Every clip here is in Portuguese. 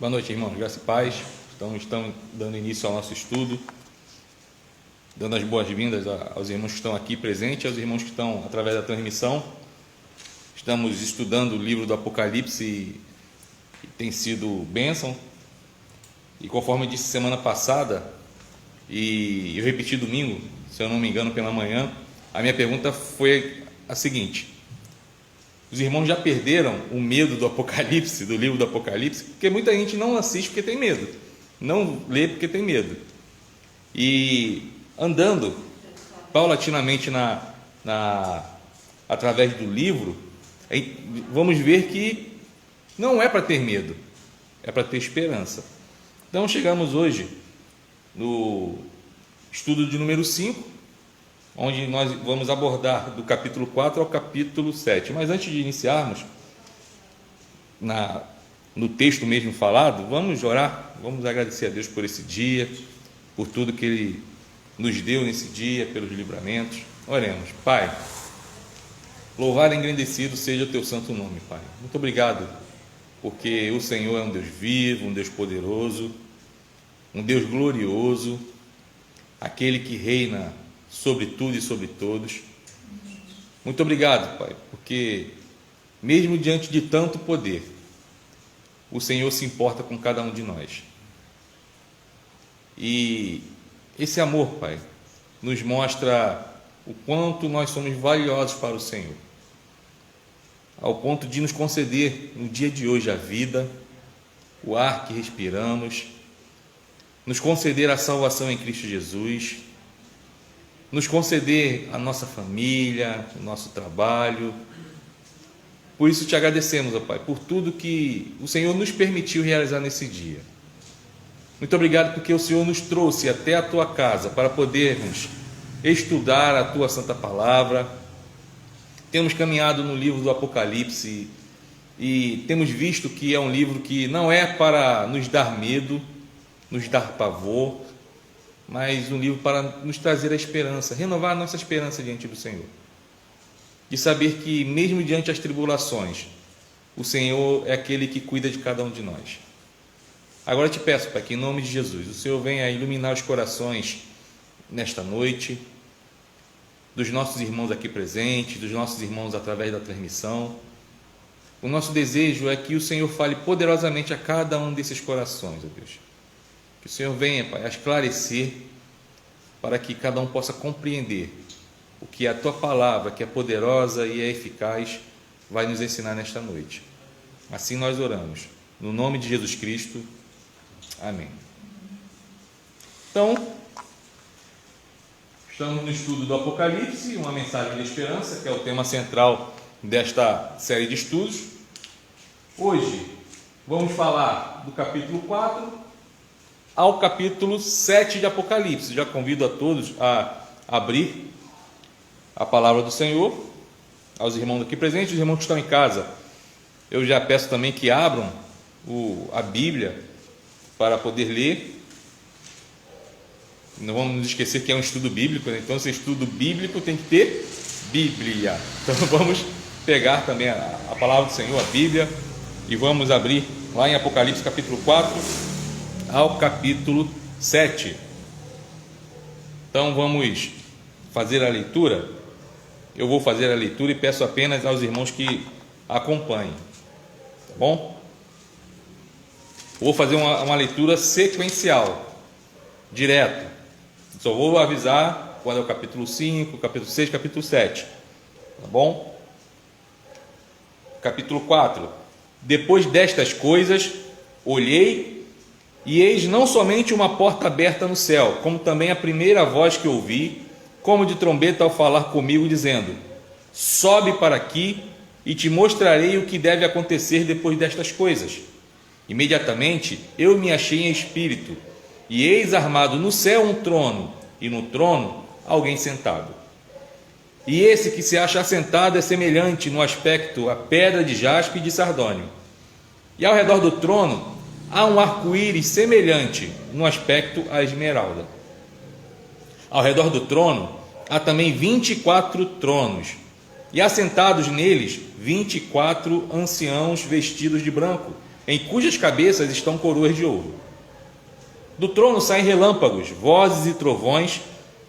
Boa noite, irmãos. Graça e paz. Estamos dando início ao nosso estudo, dando as boas-vindas aos irmãos que estão aqui presentes, aos irmãos que estão através da transmissão. Estamos estudando o livro do Apocalipse e tem sido bênção. E conforme eu disse semana passada, e eu repeti domingo, se eu não me engano, pela manhã, a minha pergunta foi a seguinte: os irmãos já perderam o medo do Apocalipse, do livro do Apocalipse? Porque muita gente não assiste porque tem medo, não lê porque tem medo. E andando paulatinamente através do livro, vamos ver que não é para ter medo, é para ter esperança. Então chegamos hoje no estudo de número 5, onde nós vamos abordar do capítulo 4 ao capítulo 7. Mas antes de iniciarmos no texto mesmo falado, vamos orar, vamos agradecer a Deus por esse dia, por tudo que Ele nos deu nesse dia, pelos livramentos. Oremos. Pai, louvado e engrandecido seja o Teu santo nome, Pai. Muito obrigado, porque o Senhor é um Deus vivo, um Deus poderoso, um Deus glorioso, aquele que reina sobre tudo e sobre todos. Muito obrigado, Pai, porque mesmo diante de tanto poder, o Senhor se importa com cada um de nós. E esse amor, Pai, nos mostra o quanto nós somos valiosos para o Senhor, ao ponto de nos conceder no dia de hoje a vida, o ar que respiramos, nos conceder a salvação em Cristo Jesus, nos conceder a nossa família, o nosso trabalho. Por isso te agradecemos, ó Pai, por tudo que o Senhor nos permitiu realizar nesse dia. Muito obrigado porque o Senhor nos trouxe até a Tua casa para podermos estudar a Tua Santa Palavra. Temos caminhado no livro do Apocalipse e temos visto que é um livro que não é para nos dar medo, nos dar pavor, mas um livro para nos trazer a esperança, renovar a nossa esperança diante do Senhor, de saber que mesmo diante das tribulações, o Senhor é aquele que cuida de cada um de nós. Agora eu te peço, Pai, que em nome de Jesus, o Senhor venha iluminar os corações nesta noite, dos nossos irmãos aqui presentes, dos nossos irmãos através da transmissão. O nosso desejo é que o Senhor fale poderosamente a cada um desses corações, ó Deus. Que o Senhor venha, Pai, a esclarecer para que cada um possa compreender o que a Tua palavra, que é poderosa e é eficaz, vai nos ensinar nesta noite. Assim nós oramos, no nome de Jesus Cristo. Amém. Então, estamos no estudo do Apocalipse, uma mensagem de esperança, que é o tema central desta série de estudos. Hoje vamos falar do capítulo 4 ao capítulo 7 de Apocalipse. Já convido a todos a abrir a palavra do Senhor, aos irmãos aqui presentes, os irmãos que estão em casa. Eu já peço também que abram a Bíblia para poder ler. Não vamos nos esquecer que é um estudo bíblico, né? Então esse estudo bíblico tem que ter Bíblia. Então vamos pegar também a palavra do Senhor, a Bíblia, e vamos abrir lá em Apocalipse capítulo 4 ao capítulo 7. Então vamos fazer a leitura. Eu vou fazer a leitura e peço apenas aos irmãos que acompanhem, tá bom? Vou fazer uma leitura sequencial, direto. Só vou avisar quando é o capítulo 5, capítulo 6, capítulo 7, tá bom? Capítulo 4. Depois destas coisas, olhei, e eis não somente uma porta aberta no céu, como também a primeira voz que ouvi, como de trombeta ao falar comigo, dizendo: sobe para aqui e te mostrarei o que deve acontecer depois destas coisas. Imediatamente eu me achei em espírito, e eis armado no céu um trono, e no trono alguém sentado. E esse que se acha assentado é semelhante no aspecto à pedra de jaspe e de sardônio. E ao redor do trono há um arco-íris semelhante no aspecto à esmeralda. Ao redor do trono há também 24 tronos, e assentados neles 24 anciãos vestidos de branco, em cujas cabeças estão coroas de ouro. Do trono saem relâmpagos, vozes e trovões,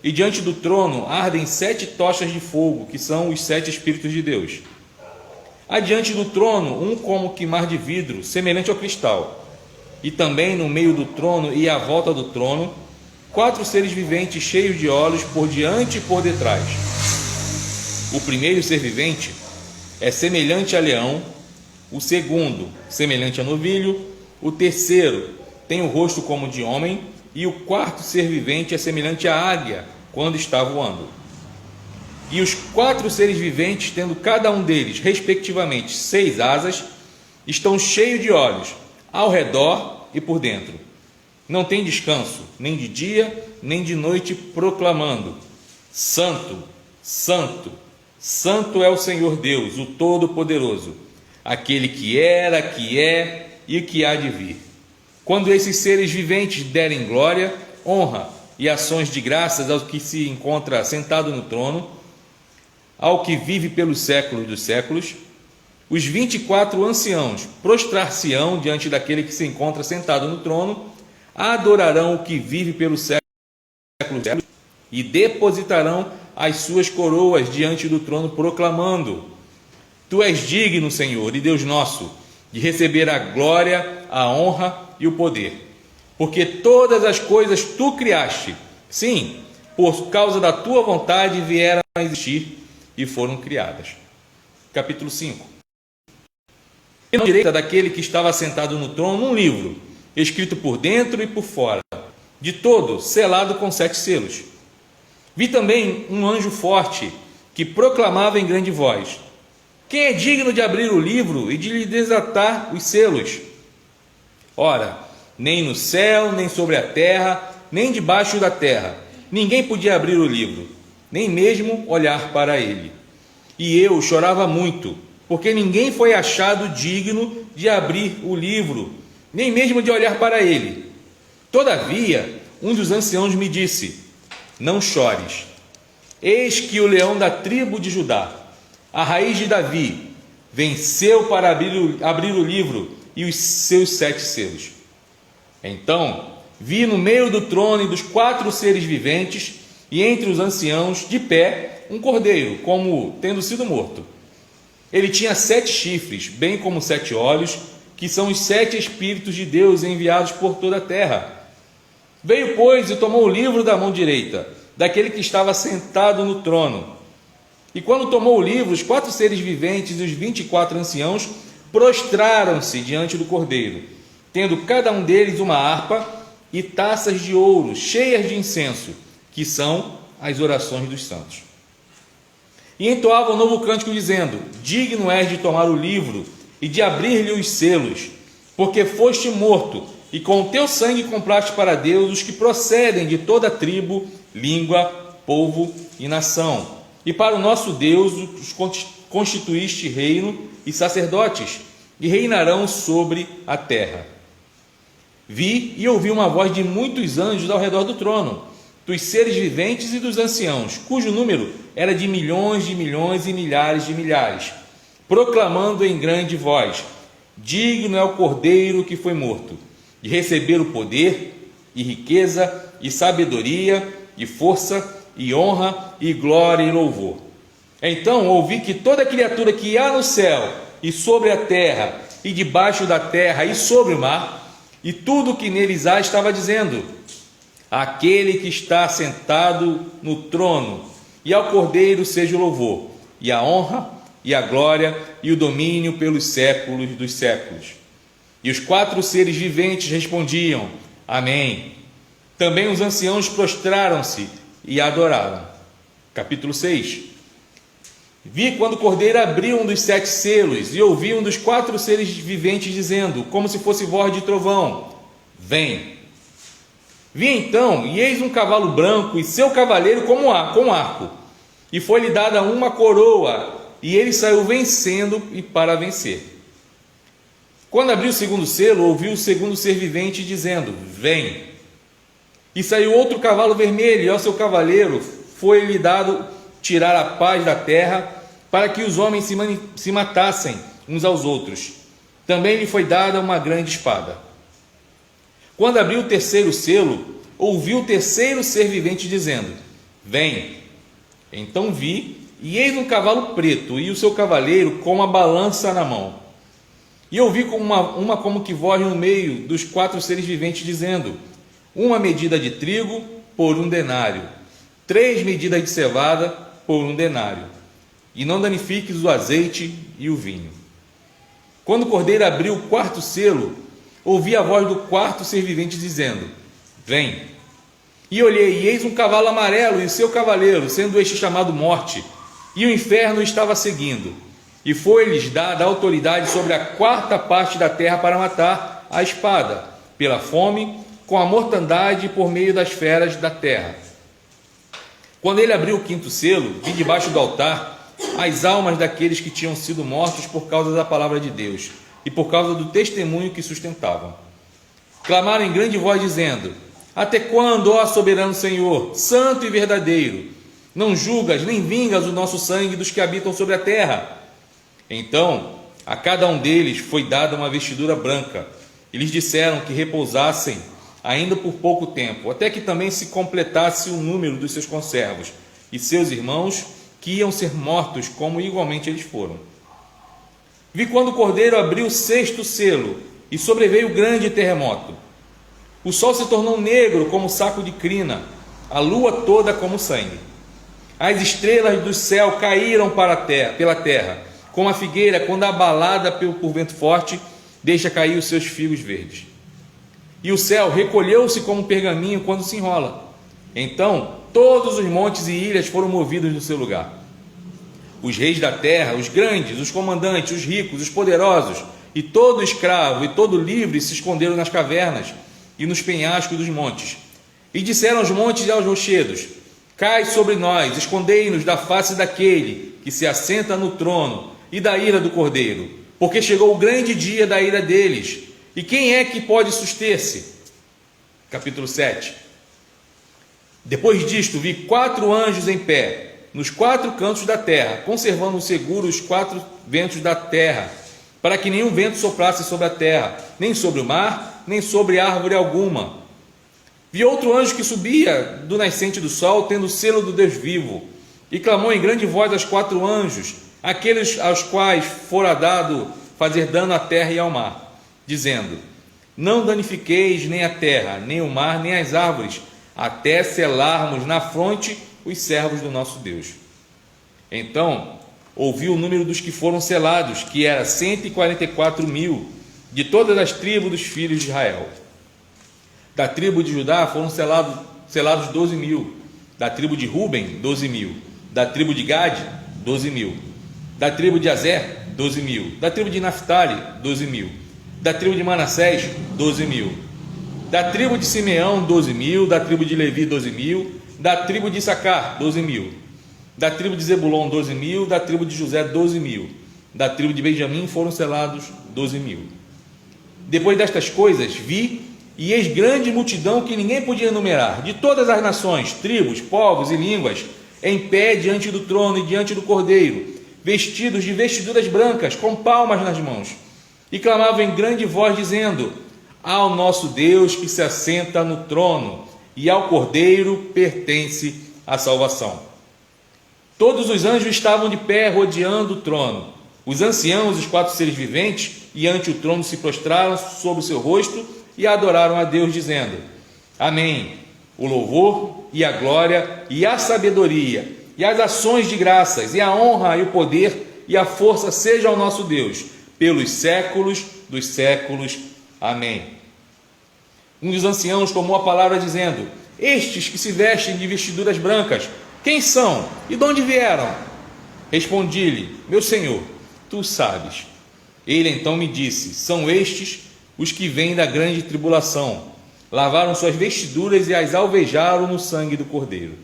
e diante do trono ardem 7 tochas de fogo, que são os 7 Espíritos de Deus. Adiante do trono, um como que mar de vidro, semelhante ao cristal. E também no meio do trono e à volta do trono, 4 seres viventes cheios de olhos por diante e por detrás. O primeiro ser vivente é semelhante a leão, o segundo semelhante a novilho, o terceiro tem o rosto como de homem, e o quarto ser vivente é semelhante à águia quando está voando. E os 4 seres viventes, tendo cada um deles, respectivamente, 6 asas, estão cheios de olhos, ao redor e por dentro. Não tem descanso, nem de dia, nem de noite, proclamando: Santo, Santo, Santo é o Senhor Deus, o Todo-Poderoso, aquele que era, que é e que há de vir. Quando esses seres viventes derem glória, honra e ações de graças ao que se encontra sentado no trono, ao que vive pelos séculos dos séculos, os 24 anciãos prostrar-se-ão diante daquele que se encontra sentado no trono, adorarão o que vive pelos séculos dos séculos e depositarão as suas coroas diante do trono, proclamando: Tu és digno, Senhor e Deus nosso, de receber a glória, a honra e o poder, porque todas as coisas tu criaste, sim, por causa da tua vontade vieram a existir e foram criadas. Capítulo 5. E na direita daquele que estava sentado no trono um livro, escrito por dentro e por fora, de todo selado com 7 selos. Vi também um anjo forte que proclamava em grande voz: Quem é digno de abrir o livro e de lhe desatar os selos? Ora, nem no céu, nem sobre a terra, nem debaixo da terra, ninguém podia abrir o livro, nem mesmo olhar para ele. E eu chorava muito, porque ninguém foi achado digno de abrir o livro, nem mesmo de olhar para ele. Todavia, um dos anciãos me disse: Não chores. Eis que o leão da tribo de Judá, a raiz de Davi, venceu para abrir o livro e os seus 7 selos. Então vi no meio do trono e dos 4 seres viventes, e entre os anciãos, de pé, um cordeiro, como tendo sido morto. Ele tinha 7 chifres, bem como 7 olhos, que são os 7 Espíritos de Deus enviados por toda a terra. Veio, pois, e tomou o livro da mão direita, daquele que estava sentado no trono. E quando tomou o livro, os 4 seres viventes e os 24 anciãos prostraram-se diante do cordeiro, tendo cada um deles uma harpa e taças de ouro cheias de incenso, que são as orações dos santos. E entoava um novo cântico, dizendo: Digno és de tomar o livro e de abrir-lhe os selos, porque foste morto, e com o teu sangue compraste para Deus os que procedem de toda tribo, língua, povo e nação. E para o nosso Deus os constituíste reino e sacerdotes, e reinarão sobre a terra. Vi e ouvi uma voz de muitos anjos ao redor do trono, dos seres viventes e dos anciãos, cujo número era de milhões e milhares de milhares, proclamando em grande voz: Digno é o cordeiro que foi morto, de receber o poder, e riqueza, e sabedoria, e força, e honra, e glória e louvor. Então ouvi que toda criatura que há no céu, e sobre a terra, e debaixo da terra, e sobre o mar, e tudo que neles há, estava dizendo: Aquele que está sentado no trono, e ao Cordeiro seja o louvor, e a honra, e a glória, e o domínio pelos séculos dos séculos. E os 4 seres viventes respondiam: Amém. Também os anciãos prostraram-se e adoraram. Capítulo 6. Vi quando o cordeiro abriu um dos 7 selos, e ouvi um dos 4 seres viventes dizendo, como se fosse voz de trovão: Vem. Vi então, e eis um cavalo branco, e seu cavaleiro com arco, e foi-lhe dada uma coroa, e ele saiu vencendo e para vencer. Quando abriu o segundo selo, ouvi o segundo ser vivente dizendo: Vem. E saiu outro cavalo vermelho, e ao seu cavaleiro foi-lhe dado tirar a paz da terra, para que os homens se matassem uns aos outros. Também lhe foi dada uma grande espada. Quando abriu o terceiro selo, ouviu o terceiro ser vivente dizendo: Vem. Então vi, e eis um cavalo preto, e o seu cavaleiro com uma balança na mão. E ouvi uma como que voz no meio dos 4 seres viventes, dizendo: uma medida de trigo por 1 denário, 3 medidas de cevada por 1 denário, e não danifiques o azeite e o vinho. Quando o cordeiro abriu o 4º selo, ouvi a voz do 4º ser vivente dizendo: Vem. E olhei, e eis um cavalo amarelo e seu cavaleiro, sendo este chamado Morte, e o inferno estava seguindo. E foi-lhes dada autoridade sobre a 4ª parte da terra para matar a espada, pela fome, com a mortandade por meio das feras da terra. Quando ele abriu o 5º selo, vi debaixo do altar as almas daqueles que tinham sido mortos por causa da palavra de Deus e por causa do testemunho que sustentavam. Clamaram em grande voz dizendo: Até quando, ó soberano Senhor, santo e verdadeiro, não julgas nem vingas o nosso sangue dos que habitam sobre a terra? Então a cada um deles foi dada uma vestidura branca, e lhes disseram que repousassem ainda por pouco tempo, até que também se completasse o número dos seus conservos e seus irmãos, que iam ser mortos como igualmente eles foram. Vi quando o cordeiro abriu o 6º selo, e sobreveio grande terremoto. O sol se tornou negro como saco de crina, a lua toda como sangue. As estrelas do céu caíram pela terra, como a figueira, quando abalada por vento forte, deixa cair os seus figos verdes. E o céu recolheu-se como pergaminho quando se enrola. Então todos os montes e ilhas foram movidos do seu lugar. Os reis da terra, os grandes, os comandantes, os ricos, os poderosos, e todo escravo e todo livre se esconderam nas cavernas e nos penhascos dos montes. E disseram aos montes e aos rochedos: Cai sobre nós, escondei-nos da face daquele que se assenta no trono e da ira do cordeiro, porque chegou o grande dia da ira deles. E quem é que pode suster-se? Capítulo 7. Depois disto vi 4 anjos em pé, nos 4 cantos da terra, conservando seguros os 4 ventos da terra, para que nenhum vento soprasse sobre a terra, nem sobre o mar, nem sobre árvore alguma. Vi outro anjo que subia do nascente do sol, tendo o selo do Deus vivo, e clamou em grande voz aos 4 anjos, aqueles aos quais fora dado fazer dano à terra e ao mar, dizendo: Não danifiqueis nem a terra, nem o mar, nem as árvores, até selarmos na fronte os servos do nosso Deus. Então ouvi o número dos que foram selados, que era 144.000, de todas as tribos dos filhos de Israel. Da tribo de Judá foram selados 12.000, da tribo de Ruben 12.000, da tribo de Gade 12.000, da tribo de Azer 12.000, da tribo de Naphtali 12.000, da tribo de Manassés 12.000, da tribo de Simeão 12.000, da tribo de Levi 12.000, da tribo de Issacar 12.000, da tribo de Zebulon 12.000, da tribo de José 12.000, da tribo de Benjamim foram selados 12.000. Depois destas coisas vi, e eis grande multidão que ninguém podia enumerar, de todas as nações, tribos, povos e línguas, em pé diante do trono e diante do cordeiro, vestidos de vestiduras brancas, com palmas nas mãos, e clamavam em grande voz dizendo: Ao nosso Deus que se assenta no trono, e ao cordeiro pertence a salvação. Todos os anjos estavam de pé rodeando o trono. Os anciãos, os 4 seres viventes, e ante o trono se prostraram sobre o seu rosto e adoraram a Deus, dizendo: Amém. O louvor e a glória e a sabedoria e as ações de graças e a honra e o poder e a força seja ao nosso Deus pelos séculos dos séculos. Amém. Um dos anciãos tomou a palavra dizendo: Estes que se vestem de vestiduras brancas, quem são e de onde vieram? Respondi-lhe: Meu Senhor, tu sabes. Ele então me disse: São estes os que vêm da grande tribulação, lavaram suas vestiduras e as alvejaram no sangue do Cordeiro.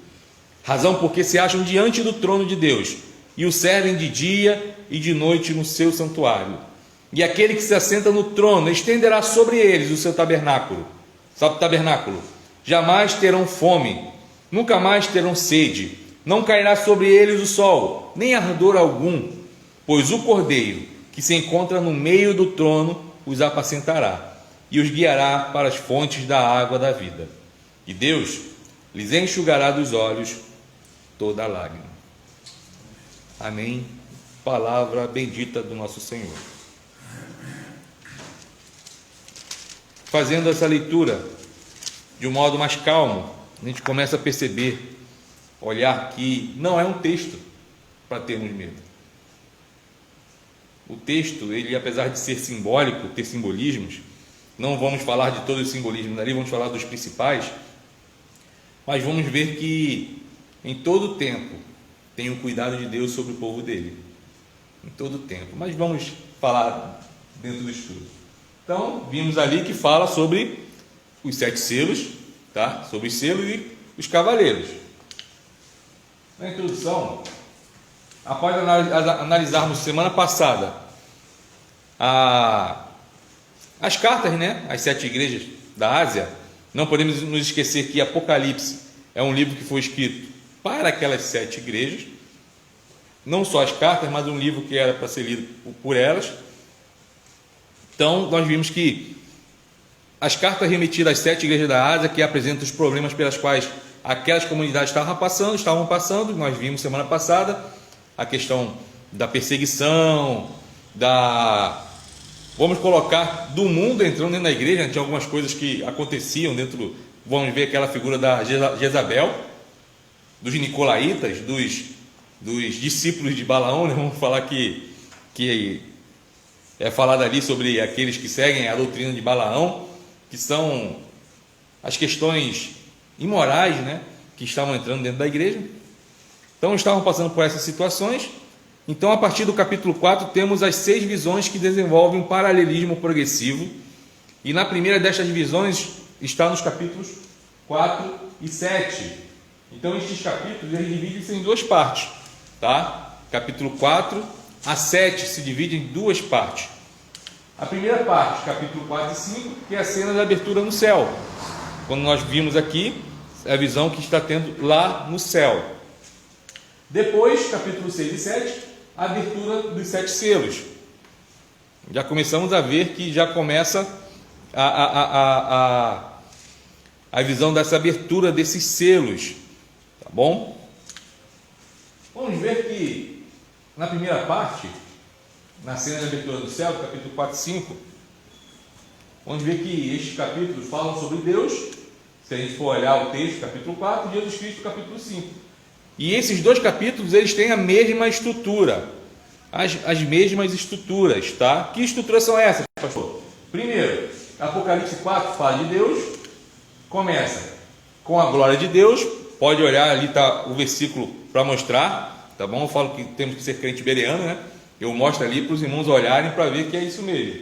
Razão porque se acham diante do trono de Deus e o servem de dia e de noite no seu santuário. E aquele que se assenta no trono estenderá sobre eles o seu tabernáculo. Jamais terão fome, nunca mais terão sede, não cairá sobre eles o sol, nem ardor algum, pois o Cordeiro, que se encontra no meio do trono os apacentará e os guiará para as fontes da água da vida. E Deus lhes enxugará dos olhos toda lágrima. Amém. Palavra bendita do nosso Senhor. Fazendo essa leitura de um modo mais calmo, a gente começa a perceber, olhar que não é um texto para termos medo. O texto, ele, apesar de ser simbólico, ter simbolismos, não vamos falar de todos os simbolismos ali, vamos falar dos principais, mas vamos ver que em todo o tempo tem o cuidado de Deus sobre o povo dele. Em todo o tempo. Mas vamos falar dentro do estudo. Então, vimos ali que fala sobre os 7 selos, tá? Sobre os selos e os cavaleiros. Na introdução, após analisarmos semana passada as cartas, né? As 7 igrejas da Ásia, não podemos nos esquecer que Apocalipse é um livro que foi escrito para aquelas 7 igrejas, não só as cartas, mas um livro que era para ser lido por elas. Então, nós vimos que as cartas remetidas às 7 igrejas da Ásia, que apresentam os problemas pelas quais aquelas comunidades estavam passando, nós vimos semana passada a questão da perseguição, vamos colocar, do mundo entrando dentro da igreja, né? Tinha algumas coisas que aconteciam dentro, vamos ver aquela figura da Jezabel, dos nicolaítas, dos discípulos de Balaão, né? Vamos falar que é falado ali sobre aqueles que seguem a doutrina de Balaão, que são as questões imorais, né? Que estavam entrando dentro da igreja. Então estavam passando por essas situações. Então, a partir do capítulo 4, temos as 6 visões que desenvolvem um paralelismo progressivo, e na primeira destas visões está nos capítulos 4 e 7. Então, estes capítulos eles dividem-se em 2 partes, tá? Capítulo 4 a 7 se divide em 2 partes. A primeira parte, capítulo 4 e 5, que é a cena da abertura no céu. Quando nós vimos aqui, é a visão que está tendo lá no céu. Depois, capítulo 6 e 7, a abertura dos 7 selos. Já começamos a ver que já começa a visão dessa abertura desses selos. Tá bom? Vamos ver que na primeira parte, na cena da abertura do céu, capítulo 4 e 5, vamos ver que estes capítulos falam sobre Deus. Se a gente for olhar o texto, capítulo 4, e Jesus Cristo, capítulo 5. E esses 2 capítulos, eles têm a mesma estrutura, as mesmas estruturas, tá? Que estruturas são essas, pastor? Primeiro, Apocalipse 4 fala de Deus, começa com a glória de Deus. Pode olhar, ali está o versículo para mostrar, tá bom? Eu falo que temos que ser crente bereano, né? Eu mostro ali para os irmãos olharem para ver que é isso mesmo,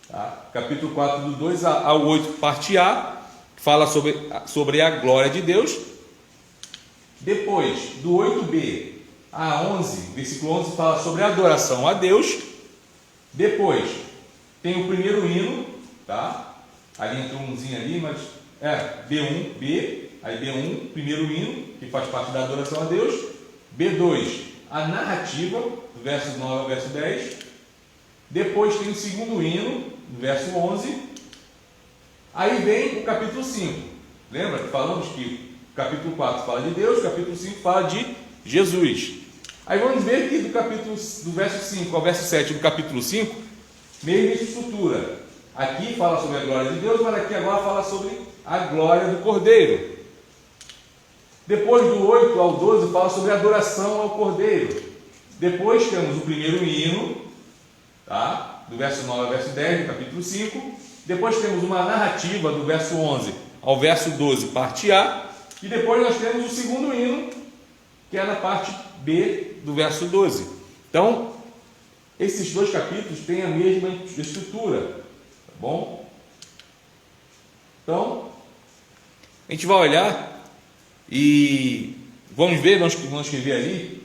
tá? Capítulo 4, do 2 ao 8, parte A, fala sobre a glória de Deus. Depois, do 8b a 11, versículo 11, fala sobre a adoração a Deus. Depois, tem o primeiro hino, tá? Ali entrou umzinho ali, mas B1, aí B1, primeiro hino, que faz parte da adoração a Deus. B2, a narrativa, do verso 9 ao verso 10. Depois tem o segundo hino, do verso 11. Aí vem o capítulo 5. Lembra que falamos que o capítulo 4 fala de Deus, o capítulo 5 fala de Jesus. Aí vamos ver que do verso 5 ao verso 7 do capítulo 5, mesma estrutura. Aqui fala sobre a glória de Deus, mas aqui agora fala sobre a glória do Cordeiro. Depois do 8 ao 12 fala sobre a adoração ao Cordeiro. Depois temos o primeiro hino, tá? Do verso 9 ao verso 10 do capítulo 5. Depois temos uma narrativa do verso 11 ao verso 12, parte A. E depois nós temos o segundo hino, que é na parte B do verso 12. Então, esses 2 capítulos têm a mesma estrutura, tá bom? Então, a gente vai olhar e vamos ver, vamos escrever ali,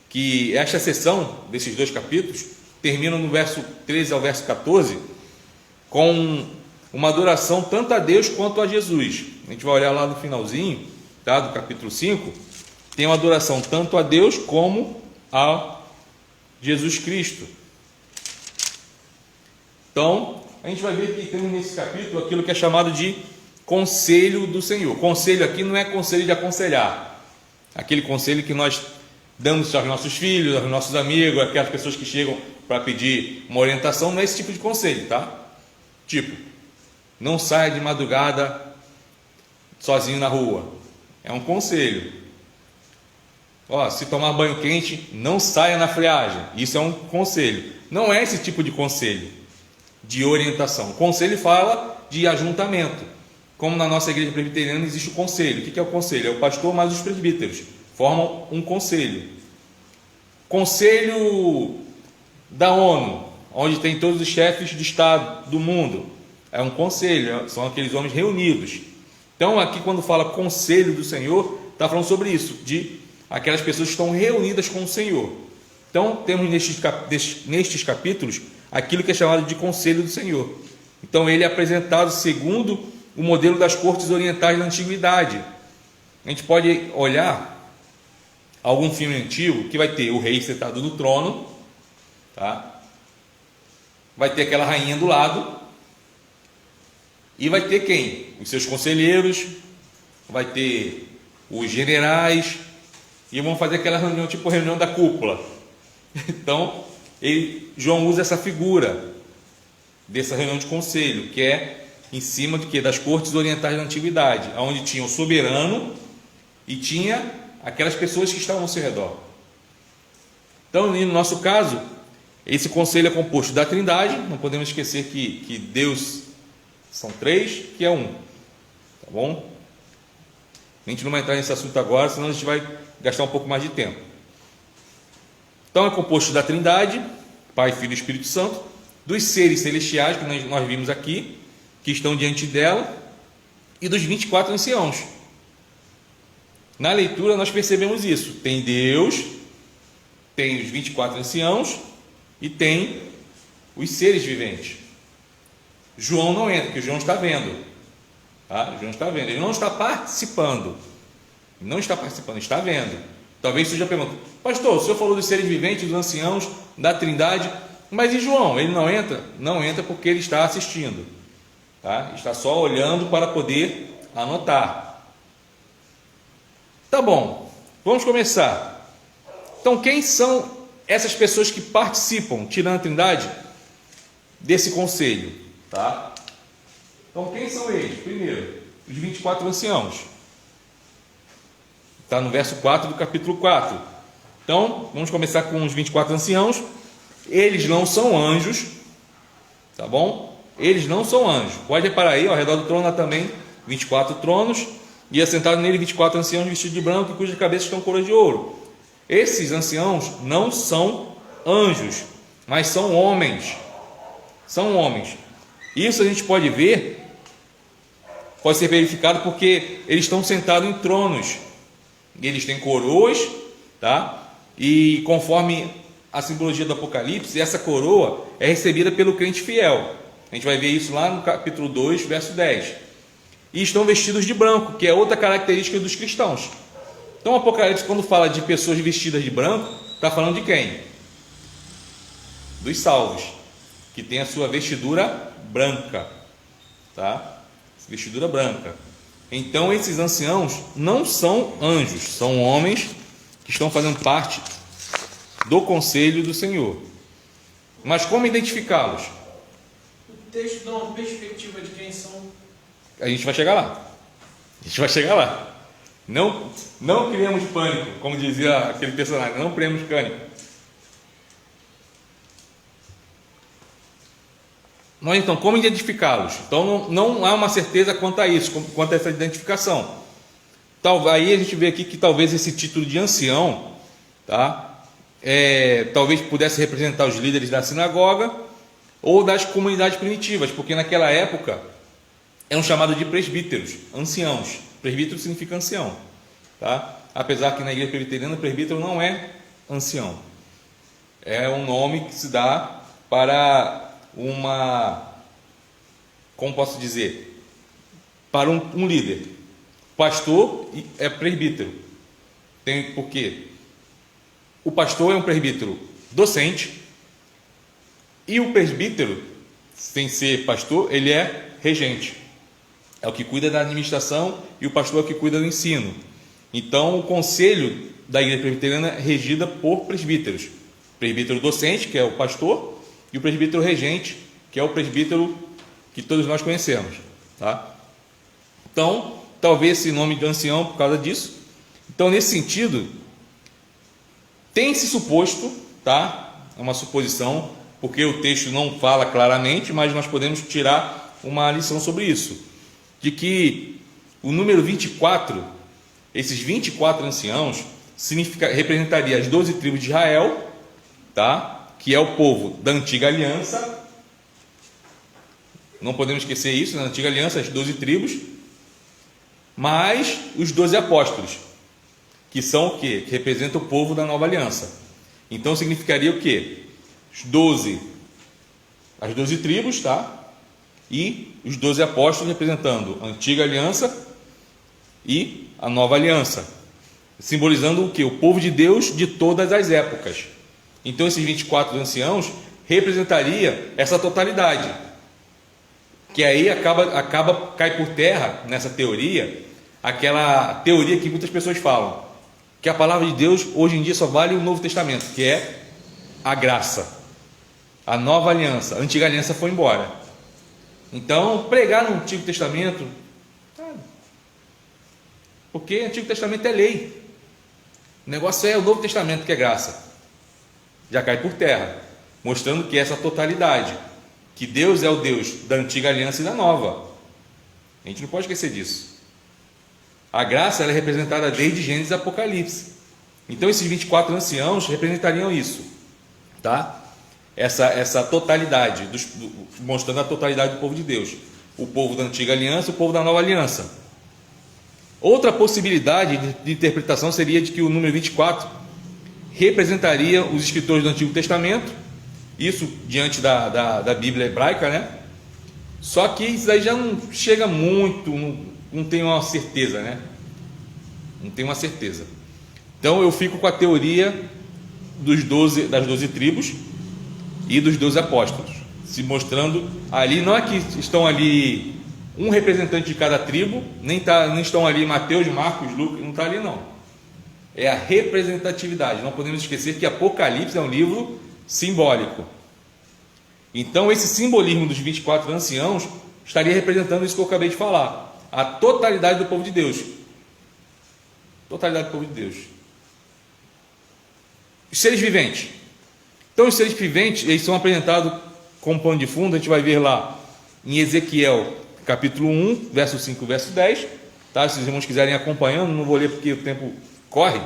que esta seção desses 2 capítulos termina no verso 13 ao verso 14, com uma adoração tanto a Deus quanto a Jesus. A gente vai olhar lá no finalzinho, tá, do capítulo 5, tem uma adoração tanto a Deus como a Jesus Cristo. Então, a gente vai ver que temos nesse capítulo aquilo que é chamado de conselho do Senhor. Conselho aqui não é conselho de aconselhar, aquele conselho que nós damos aos nossos filhos, aos nossos amigos, aquelas pessoas que chegam para pedir uma orientação, não é esse tipo de conselho, tá? Tipo, não saia de madrugada sozinho na rua, é um conselho. Ó, se tomar banho quente, não saia na friagem, isso é um conselho. Não é esse tipo de conselho de orientação. O conselho fala de ajuntamento. Como na nossa igreja presbiteriana existe o conselho. O que é o conselho? É o pastor mais os presbíteros formam um conselho. Conselho da ONU, onde tem todos os chefes de Estado do mundo, é um conselho, são aqueles homens reunidos. Então aqui quando fala conselho do Senhor, está falando sobre isso, de aquelas pessoas que estão reunidas com o Senhor. Então temos nestes capítulos aquilo que é chamado de conselho do Senhor. Então ele é apresentado segundo o modelo das cortes orientais da antiguidade. A gente pode olhar algum filme antigo que vai ter o rei sentado no trono, tá? Vai ter aquela rainha do lado e vai ter quem? Os seus conselheiros, vai ter os generais e vão fazer aquela reunião, tipo reunião da cúpula. Então, João usa essa figura dessa reunião de conselho, que é em cima de quê? Das cortes orientais da antiguidade, onde tinha o soberano e tinha aquelas pessoas que estavam ao seu redor. Então, no nosso caso, esse conselho é composto da Trindade. Não podemos esquecer que Deus são três, que é um, tá bom? A gente não vai entrar nesse assunto agora, senão a gente vai gastar um pouco mais de tempo. Então é composto da Trindade, Pai, Filho e Espírito Santo, dos seres celestiais que nós vimos aqui, que estão diante dela, e dos 24 anciãos. Na leitura nós percebemos isso. Tem Deus, tem os 24 anciãos e tem os seres viventes. João não entra, porque João está vendo, tá? João está vendo, ele não está participando, está vendo. Talvez seja a pergunta: pastor, o senhor falou dos seres viventes, dos anciãos, da Trindade, mas e João? Ele não entra? Não entra porque ele está assistindo, tá? Está só olhando para poder anotar. Tá bom, vamos começar. Então, quem são essas pessoas que participam, tirando a Trindade, desse conselho, tá? Então, quem são eles? Primeiro, os 24 anciãos. Está no verso 4 do capítulo 4. Então, vamos começar com os 24 anciãos. Eles não são anjos, tá bom? Eles não são anjos. Pode reparar aí, ao redor do trono há também 24 tronos, e assentados nele 24 anciãos vestidos de branco, cujas cabeças estão coroas de ouro. Esses anciãos não são anjos, mas são homens. São homens. Isso a gente pode ver, pode ser verificado porque eles estão sentados em tronos. Eles têm coroas, tá? E conforme a simbologia do Apocalipse, essa coroa é recebida pelo crente fiel. A gente vai ver isso lá no capítulo 2, verso 10. E estão vestidos de branco, que é outra característica dos cristãos. Então o Apocalipse, quando fala de pessoas vestidas de branco, está falando de quem? Dos salvos, que tem a sua vestidura branca, tá? Vestidura branca. Então esses anciãos não são anjos, são homens que estão fazendo parte do conselho do Senhor. Mas como identificá-los? O texto dá uma perspectiva de quem são. A gente vai chegar lá. Não criemos pânico, como dizia aquele personagem, não criemos pânico. Mas então, como identificá-los? Então não há uma certeza quanto a isso, quanto a essa identificação. Aí a gente vê aqui que talvez esse título de ancião, tá? Talvez pudesse representar os líderes da sinagoga ou das comunidades primitivas, porque naquela época eram chamados de presbíteros, anciãos. Presbítero significa ancião, tá? Apesar que na igreja presbiteriana presbítero não é ancião, é um nome que se dá para como posso dizer, para um líder. Pastor é presbítero. Por quê? O pastor é um presbítero docente e o presbítero sem ser pastor, ele é regente. É o que cuida da administração e o pastor é o que cuida do ensino. Então, o conselho da igreja presbiteriana é regida por presbíteros. O presbítero docente, que é o pastor, e o presbítero regente, que é o presbítero que todos nós conhecemos. Tá? Então, talvez esse nome de ancião por causa disso. Então, nesse sentido, tem se suposto, tá? É uma suposição, porque o texto não fala claramente, mas nós podemos tirar uma lição sobre isso, de que o número 24, esses 24 anciãos, representaria as 12 tribos de Israel, tá? Que é o povo da antiga aliança. Não podemos esquecer isso, na antiga aliança, as 12 tribos, mais os 12 apóstolos, que são o quê? Que representam o povo da nova aliança. Então significaria o quê? As 12 tribos, tá? E os 12 apóstolos representando a antiga aliança e a nova aliança, simbolizando o quê? O povo de Deus de todas as épocas. Então esses 24 anciãos representaria essa totalidade, que aí cai por terra nessa teoria, aquela teoria que muitas pessoas falam, que a palavra de Deus hoje em dia só vale o Novo Testamento, que é a graça, a nova aliança. A antiga aliança foi embora. Então, pregar no Antigo Testamento, porque o Antigo Testamento é lei, o negócio é o Novo Testamento que é graça, já cai por terra, mostrando que essa totalidade, que Deus é o Deus da antiga aliança e da nova. A gente não pode esquecer disso. A graça ela é representada desde Gênesis e Apocalipse. Então esses 24 anciãos representariam isso, tá? Essa totalidade, mostrando a totalidade do povo de Deus, o povo da antiga aliança e o povo da nova aliança. Outra possibilidade de interpretação seria de que o número 24 representaria os escritores do Antigo Testamento, isso diante da Bíblia hebraica, né? Só que isso aí já não chega muito, não tem uma certeza, né? Não tem uma certeza. Então eu fico com a teoria das 12 tribos e dos 12 apóstolos, se mostrando ali, não é que estão ali um representante de cada tribo, nem estão ali Mateus, Marcos, Lucas, não está ali não. É a representatividade. Não podemos esquecer que Apocalipse é um livro simbólico. Então esse simbolismo dos 24 anciãos estaria representando isso que eu acabei de falar, a totalidade do povo de Deus. Totalidade do povo de Deus. Os seres viventes. Então os seres viventes, eles são apresentados como pano de fundo. A gente vai ver lá em Ezequiel capítulo 1, verso 5, verso 10, tá? Se os irmãos quiserem acompanhando, não vou ler porque o tempo corre.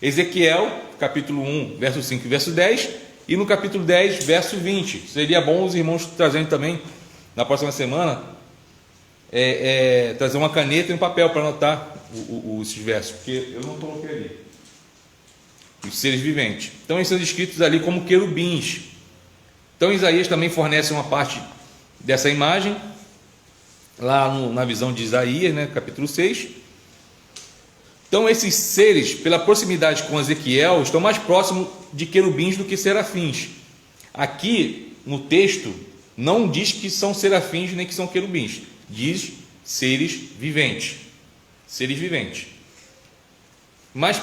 Ezequiel capítulo 1, verso 5 e verso 10, e no capítulo 10, verso 20. Seria bom os irmãos trazerem também na próxima semana, trazer uma caneta e um papel para anotar esses versos, porque eu não coloquei ali. Os seres viventes. Então eles são descritos ali como querubins. Então Isaías também fornece uma parte dessa imagem, lá na visão de Isaías, né, capítulo 6. Então esses seres, pela proximidade com Ezequiel, estão mais próximos de querubins do que serafins. Aqui no texto não diz que são serafins nem que são querubins, diz seres viventes. Seres viventes. Mas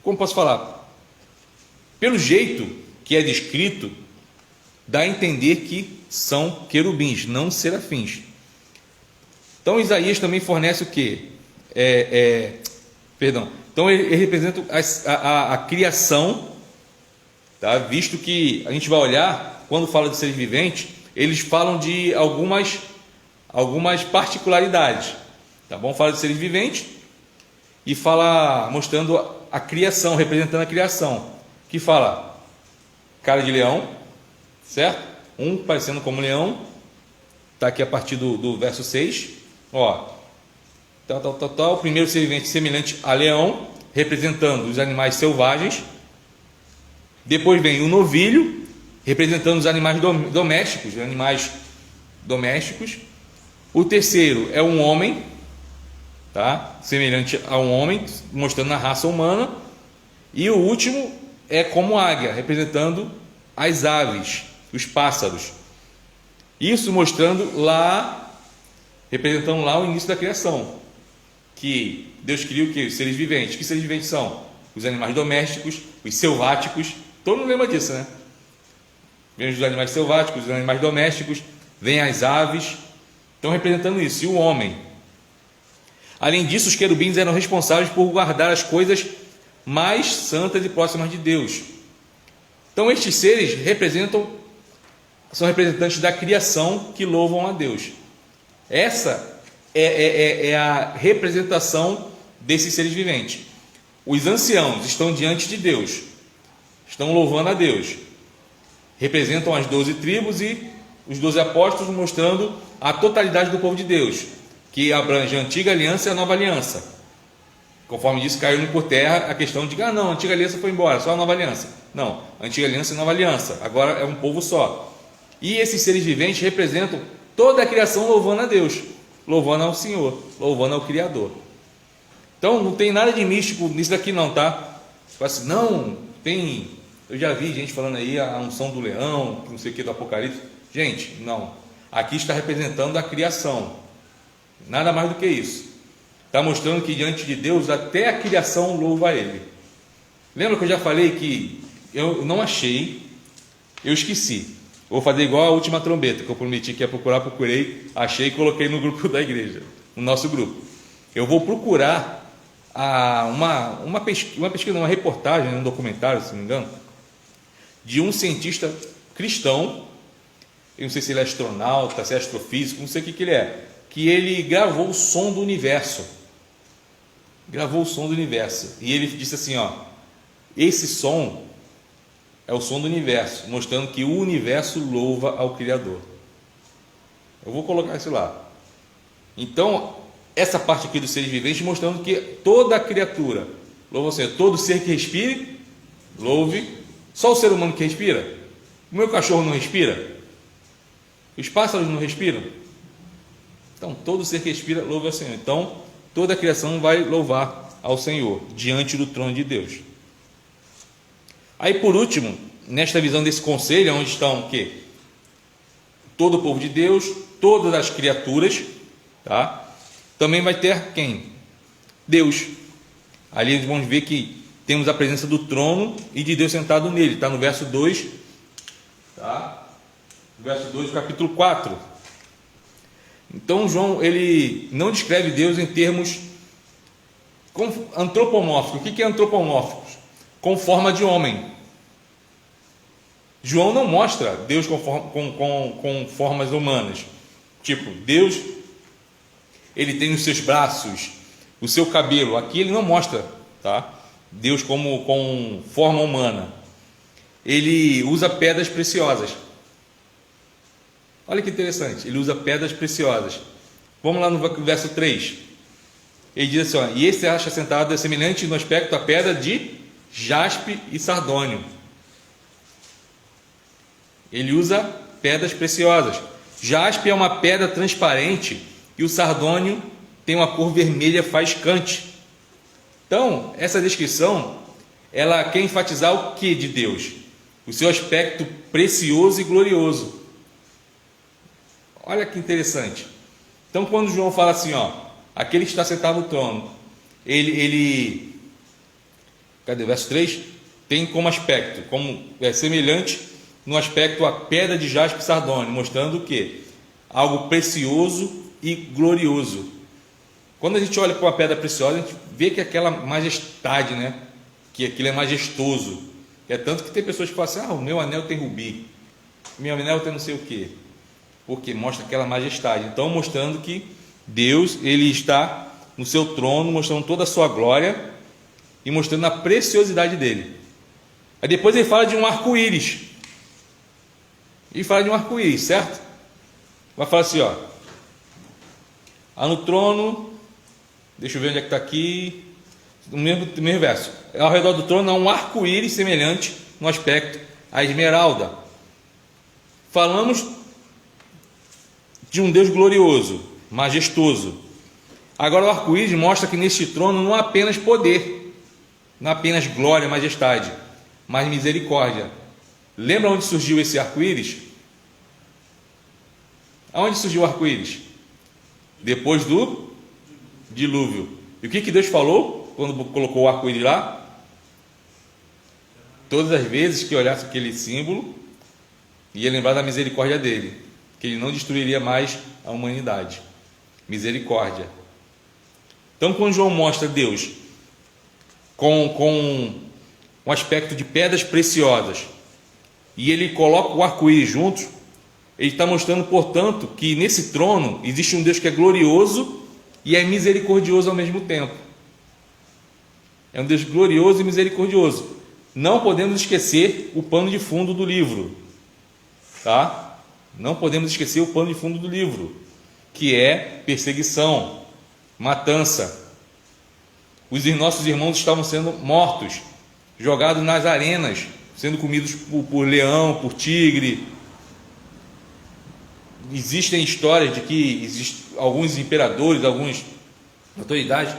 como posso falar? Pelo jeito que é descrito, dá a entender que são querubins, não serafins. Então Isaías também fornece o quê? Então ele representa a criação, tá? Visto que a gente vai olhar, quando fala de seres viventes, eles falam de algumas particularidades, tá bom? Fala de seres viventes e fala mostrando a criação, representando a criação, que fala cara de leão, certo? Um parecendo como leão, está aqui a partir do verso 6, ó, o primeiro ser vivente semelhante a leão, representando os animais selvagens. Depois vem o novilho, representando os animais domésticos. O terceiro é um homem, tá? Semelhante a um homem, mostrando a raça humana. E o último é como águia, representando as aves, os pássaros. Isso mostrando lá, representando lá o início da criação, que Deus criou o quê? Os seres viventes. Que seres viventes são? Os animais domésticos, os selváticos. Todo mundo lembra disso, né? Vem os animais selváticos, os animais domésticos, vem as aves. Estão representando isso. E o homem. Além disso, os querubins eram responsáveis por guardar as coisas mais santas e próximas de Deus. Então, estes seres são representantes da criação que louvam a Deus. Essa é a representação desses seres viventes. Os anciãos estão diante de Deus, estão louvando a Deus, representam as 12 tribos e os 12 apóstolos, mostrando a totalidade do povo de Deus, que abrange a antiga aliança e a nova aliança. Conforme disse, caiu por terra a questão de não, a antiga aliança foi embora, só a nova aliança. Não, a antiga aliança e a nova aliança, agora é um povo só. E esses seres viventes representam toda a criação louvando a Deus, louvando ao Senhor, louvando ao Criador. Então não tem nada de místico nisso daqui não, tá? Assim, não, tem... Eu já vi gente falando aí a unção do leão, não sei o que, do Apocalipse. Gente, não. Aqui está representando a criação. Nada mais do que isso. Está mostrando que diante de Deus até a criação louva a Ele. Lembra que eu já falei que eu não achei, eu esqueci. Vou fazer igual a última trombeta, que eu prometi que ia procurar, procurei, achei e coloquei no grupo da igreja, no nosso grupo. Eu vou procurar uma pesquisa, uma reportagem, um documentário, se não me engano, de um cientista cristão, eu não sei se ele é astronauta, se é astrofísico, não sei o que ele é, que ele gravou o som do universo. Gravou o som do universo. E ele disse assim, esse som é o som do universo, mostrando que o universo louva ao Criador. Eu vou colocar isso lá. Então, essa parte aqui dos seres viventes, mostrando que toda a criatura louva o Senhor. Todo ser que respire, louve. Só o ser humano que respira? O meu cachorro não respira? Os pássaros não respiram? Então, todo ser que respira, louva ao Senhor. Então, toda a criação vai louvar ao Senhor, diante do trono de Deus. Aí, por último, nesta visão desse conselho, onde estão o quê? Todo o povo de Deus, todas as criaturas, tá? Também vai ter quem? Deus. Ali vamos ver que temos a presença do trono e de Deus sentado nele. Está no verso 2, tá? No verso 2 do capítulo 4. Então, João, ele não descreve Deus em termos antropomórficos. O que é antropomórficos? Com forma de homem. João não mostra Deus com formas humanas. Tipo, Deus, ele tem os seus braços, o seu cabelo. Aqui ele não mostra, tá? Deus com forma humana. Ele usa pedras preciosas. Olha que interessante, ele usa pedras preciosas. Vamos lá no verso 3. Ele diz assim, e esse acha sentado é semelhante no aspecto à pedra de jaspe e sardônio. Ele usa pedras preciosas. Jaspe é uma pedra transparente e o sardônio tem uma cor vermelha faiscante. Então, essa descrição, ela quer enfatizar o que de Deus? O seu aspecto precioso e glorioso. Olha que interessante. Então, quando João fala assim, aquele que está sentado no trono, cadê o verso 3? Tem como aspecto, como é semelhante no aspecto a pedra de jaspe e sardônio, mostrando o que? Algo precioso e glorioso. Quando a gente olha para uma pedra preciosa, a gente vê que aquela majestade, né? Que aquilo é majestoso. É tanto que tem pessoas que falam assim, o meu anel tem rubi, meu anel tem não sei o que, porque mostra aquela majestade. Então, mostrando que Deus, ele está no seu trono, mostrando toda a sua glória e mostrando a preciosidade dele. Aí depois ele fala de um arco-íris. Ele fala de um arco-íris, certo? Vai falar assim, no trono, deixa eu ver onde é que está aqui, no mesmo verso, ao redor do trono há um arco-íris semelhante no aspecto à esmeralda. Falamos de um Deus glorioso, majestoso. Agora o arco-íris mostra que neste trono não há apenas poder, não há apenas glória, majestade, mas misericórdia. Lembra onde surgiu esse arco-íris? Aonde surgiu o arco-íris? Depois do dilúvio. E o que Deus falou quando colocou o arco-íris lá? Todas as vezes que olhasse aquele símbolo, ia lembrar da misericórdia dele, que ele não destruiria mais a humanidade. Misericórdia. Então, quando João mostra Deus com um aspecto de pedras preciosas, e ele coloca o arco-íris juntos, ele está mostrando, portanto, que nesse trono existe um Deus que é glorioso e é misericordioso ao mesmo tempo. É um Deus glorioso e misericordioso. Não podemos esquecer o pano de fundo do livro, tá? Não podemos esquecer o pano de fundo do livro, que é perseguição, matança. Os nossos irmãos estavam sendo mortos, jogados nas arenas, sendo comidos por leão, por tigre. Existem histórias de que alguns imperadores, algumas autoridades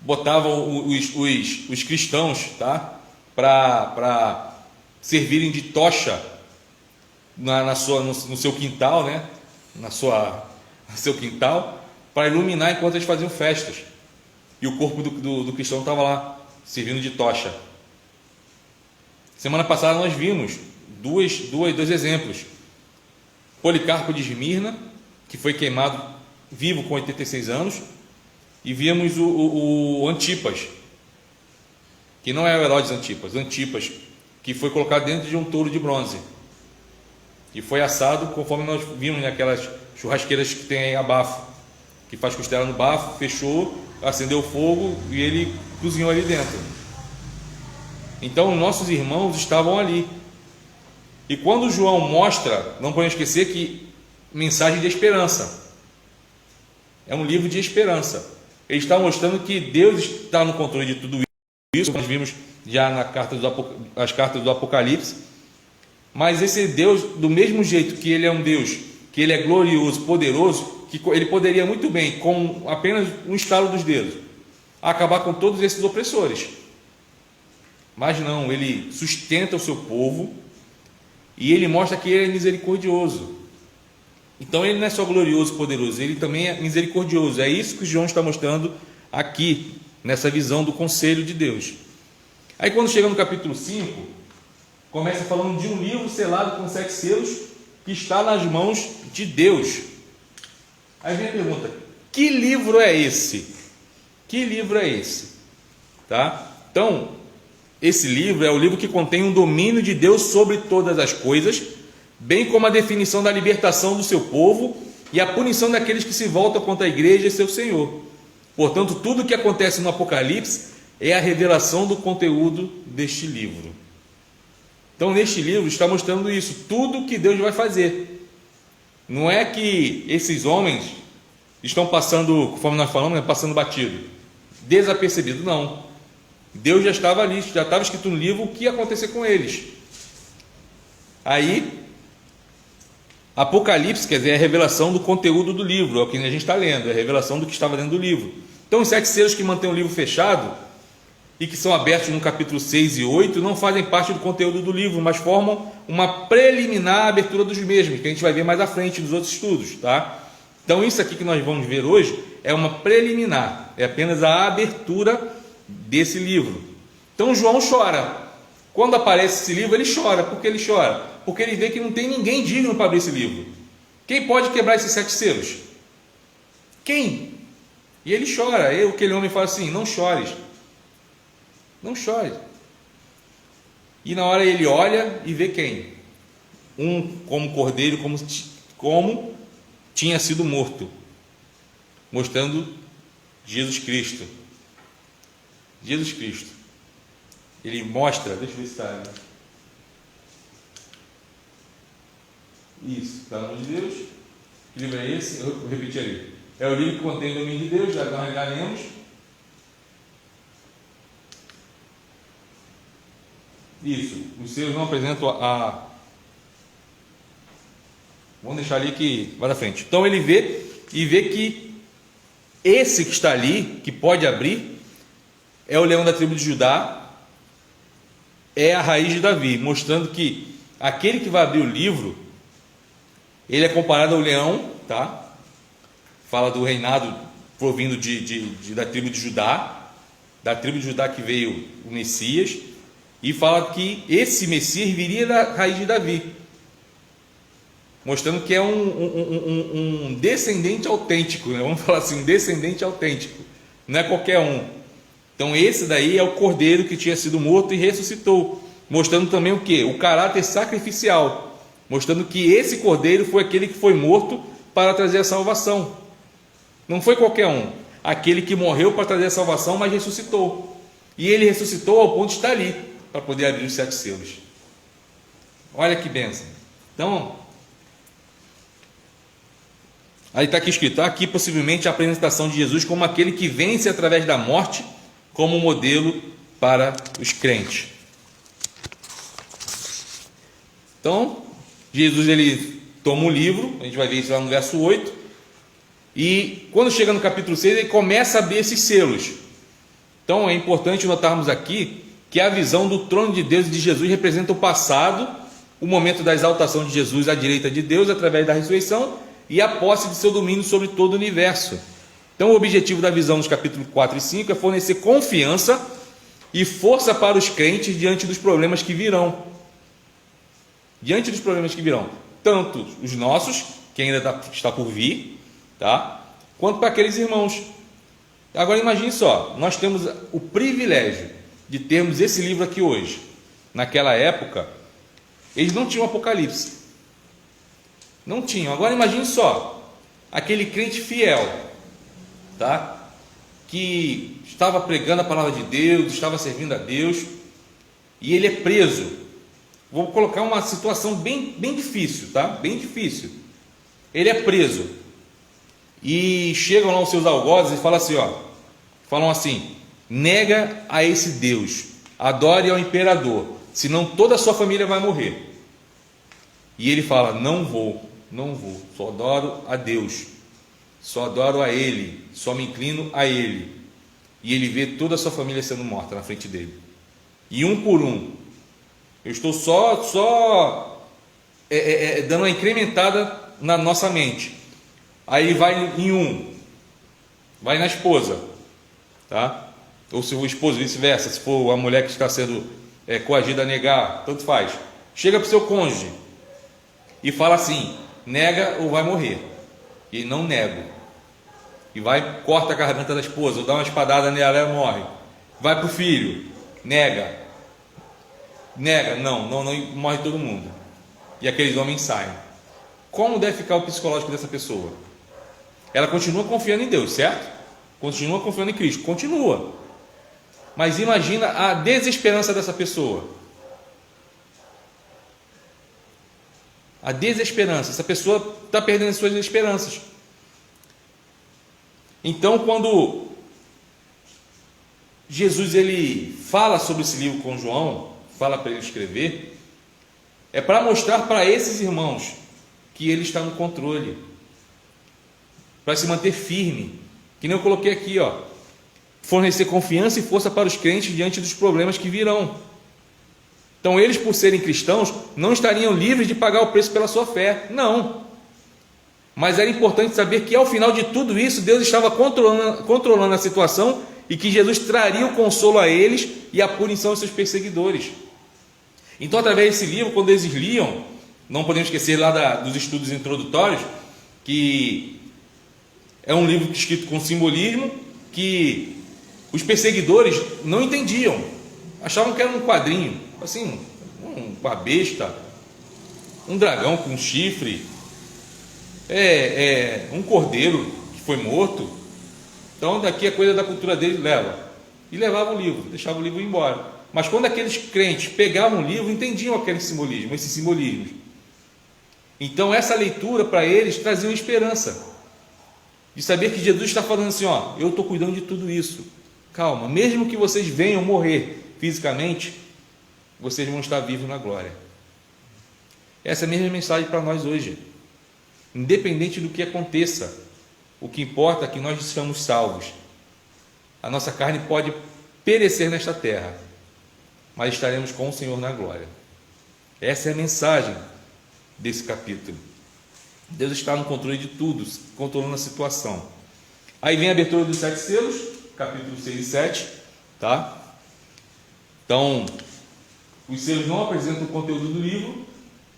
botavam os cristãos, tá, para servirem de tocha no seu quintal, né, no seu quintal, para iluminar enquanto eles faziam festas. E o corpo do cristão estava lá, servindo de tocha. Semana passada nós vimos dois exemplos. Policarpo de Esmirna, que foi queimado vivo com 86 anos, e vimos o Antipas, que não é o Herodes Antipas, que foi colocado dentro de um touro de bronze e foi assado conforme nós vimos naquelas churrasqueiras que tem aí a bafo, que faz costela no bafo, fechou, acendeu o fogo e ele cozinhou ali dentro. Então nossos irmãos estavam ali. E quando João mostra, não podemos esquecer que mensagem de esperança, é um livro de esperança. Ele está mostrando que Deus está no controle de tudo isso, nós vimos já as cartas do Apocalipse. Mas esse Deus, do mesmo jeito que ele é um Deus, que ele é glorioso, poderoso, que ele poderia muito bem, com apenas um estalo dos dedos, acabar com todos esses opressores. Mas não, ele sustenta o seu povo e ele mostra que ele é misericordioso. Então ele não é só glorioso, poderoso, ele também é misericordioso. É isso que João está mostrando aqui, nessa visão do conselho de Deus. Aí quando chega no capítulo 5, começa falando de um livro selado com 7 selos, que está nas mãos de Deus. Aí vem a pergunta: que livro é esse? Que livro é esse? Tá? Então, esse livro é o livro que contém um domínio de Deus sobre todas as coisas, bem como a definição da libertação do seu povo e a punição daqueles que se voltam contra a igreja e seu Senhor. Portanto, tudo o que acontece no Apocalipse é a revelação do conteúdo deste livro. Então, neste livro está mostrando isso, tudo o que Deus vai fazer. Não é que esses homens estão passando, conforme nós falamos, passando batido, desapercebido, não. Deus já estava ali, já estava escrito no livro o que ia acontecer com eles. Aí, Apocalipse, quer dizer, é a revelação do conteúdo do livro, é o que a gente está lendo, é a revelação do que estava dentro do livro. Então, os 7 selos que mantêm o livro fechado e que são abertos no capítulo 6 e 8 não fazem parte do conteúdo do livro, mas formam uma preliminar abertura dos mesmos, que a gente vai ver mais à frente nos outros estudos, tá? Então, isso aqui que nós vamos ver hoje é uma preliminar, é apenas a abertura desse livro. Então, João chora. Quando aparece esse livro, ele chora. Por que ele chora? Porque ele vê que não tem ninguém digno para abrir esse livro. Quem pode quebrar esses 7 selos? Quem? E ele chora. E aquele homem fala assim: não chores. Não chore. E na hora ele olha e vê quem? Um como cordeiro, como tinha sido morto, mostrando Jesus Cristo. Jesus Cristo. Ele mostra, deixa eu ver se está ali. Isso, está na mão de Deus. Que livro é esse? Eu vou repetir ali. É o livro que contém o domínio de Deus, já lemos. Isso, os seus não apresentam a. Vamos deixar ali que vai na frente. Então ele vê que esse que está ali, que pode abrir, é o leão da tribo de Judá, é a raiz de Davi, mostrando que aquele que vai abrir o livro, ele é comparado ao leão, tá? Fala do reinado provindo da tribo de Judá, da tribo de Judá que veio o Messias, e fala que esse Messias viria da raiz de Davi, mostrando que é um descendente autêntico, né? Vamos falar assim, um descendente autêntico, não é qualquer um. Então esse daí é o cordeiro que tinha sido morto e ressuscitou, mostrando também o que? O caráter sacrificial, mostrando que esse cordeiro foi aquele que foi morto para trazer a salvação. Não foi qualquer um, aquele que morreu para trazer a salvação, mas ressuscitou. E ele ressuscitou ao ponto de estar ali, para poder abrir os 7 selos. Olha que bênção. Então, aí está aqui escrito, aqui possivelmente a apresentação de Jesus como aquele que vence através da morte, como modelo para os crentes. Então, Jesus ele toma um livro, a gente vai ver isso lá no verso 8, e quando chega no capítulo 6, ele começa a abrir esses selos. Então é importante notarmos aqui que a visão do trono de Deus e de Jesus representa o passado, o momento da exaltação de Jesus à direita de Deus através da ressurreição e a posse de seu domínio sobre todo o universo. Então o objetivo da visão nos capítulos 4 e 5 é fornecer confiança e força para os crentes diante dos problemas que virão. Diante dos problemas que virão, tanto os nossos, que ainda está por vir, tá? Quanto para aqueles irmãos. Agora imagine só, nós temos o privilégio de termos esse livro aqui hoje. Naquela época, eles não tinham Apocalipse. Não tinham. Agora imagine só, aquele crente fiel, tá? Que estava pregando a palavra de Deus, estava servindo a Deus, e ele é preso. Vou colocar uma situação bem difícil, tá? Bem difícil. Ele é preso. E chegam lá os seus algozes e falam assim: nega a esse Deus, adore ao imperador, senão toda a sua família vai morrer. E ele fala: não vou, só adoro a Deus, só adoro a Ele, só me inclino a Ele. E ele vê toda a sua família sendo morta na frente dele, e um por um. Eu estou só dando uma incrementada na nossa mente. Aí ele vai em um, vai na esposa, tá? Ou se o esposo, vice-versa, se for a mulher que está sendo coagida a negar, tanto faz. Chega para o seu cônjuge e fala assim: nega ou vai morrer. E não nego. E vai, corta a garganta da esposa, ou dá uma espadada nela, ela morre. Vai para o filho, nega, não, morre todo mundo. E aqueles homens saem. Como deve ficar o psicológico dessa pessoa? Ela continua confiando em Deus, certo? Continua confiando em Cristo, continua. Mas imagina a desesperança dessa pessoa. A desesperança, essa pessoa está perdendo as suas esperanças. Então, quando Jesus ele fala sobre esse livro com João, fala para ele escrever, é para mostrar para esses irmãos que ele está no controle, para se manter firme, que nem eu coloquei aqui, fornecer confiança e força para os crentes diante dos problemas que virão. Então eles, por serem cristãos, não estariam livres de pagar o preço pela sua fé, não. Mas era importante saber que ao final de tudo isso, Deus estava controlando a situação e que Jesus traria o consolo a eles e a punição aos seus perseguidores. Então, através desse livro, quando eles liam, não podemos esquecer lá dos estudos introdutórios, que é um livro escrito com simbolismo, que os perseguidores não entendiam, achavam que era um quadrinho, assim, uma besta, um dragão com um chifre, um cordeiro que foi morto. Então daqui a coisa da cultura deles levavam o livro, deixavam o livro ir embora. Mas quando aqueles crentes pegavam o livro, entendiam aquele simbolismo, esses simbolismos. Então essa leitura para eles trazia uma esperança de saber que Jesus está falando assim: eu estou cuidando de tudo isso, calma, mesmo que vocês venham morrer fisicamente, vocês vão estar vivos na glória. Essa é a mesma mensagem para nós hoje. Independente do que aconteça, o que importa é que nós estamos salvos. A nossa carne pode perecer nesta terra, mas estaremos com o Senhor na glória. Essa é a mensagem desse capítulo. Deus está no controle de tudo, controlando a situação. Aí vem a abertura dos 7 selos, capítulo 6 e 7, tá? Então, os selos não apresentam o conteúdo do livro,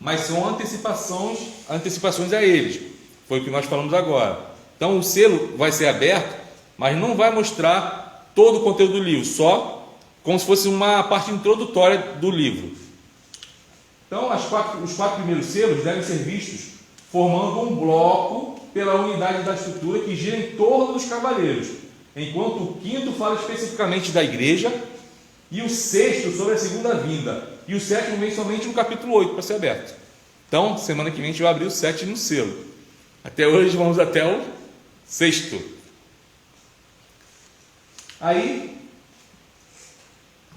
mas são antecipações a eles. Foi o que nós falamos agora. Então, o selo vai ser aberto, mas não vai mostrar todo o conteúdo do livro, só como se fosse uma parte introdutória do livro. Então, os 4 primeiros selos devem ser vistos formando um bloco pela unidade da estrutura que gira em torno dos cavaleiros, enquanto o 5º fala especificamente da igreja, e o 6º sobre a segunda vinda, e o 7º vem somente no capítulo 8 para ser aberto. Então, semana que vem a gente vai abrir o 7 no selo. Até hoje vamos até o 6º. Aí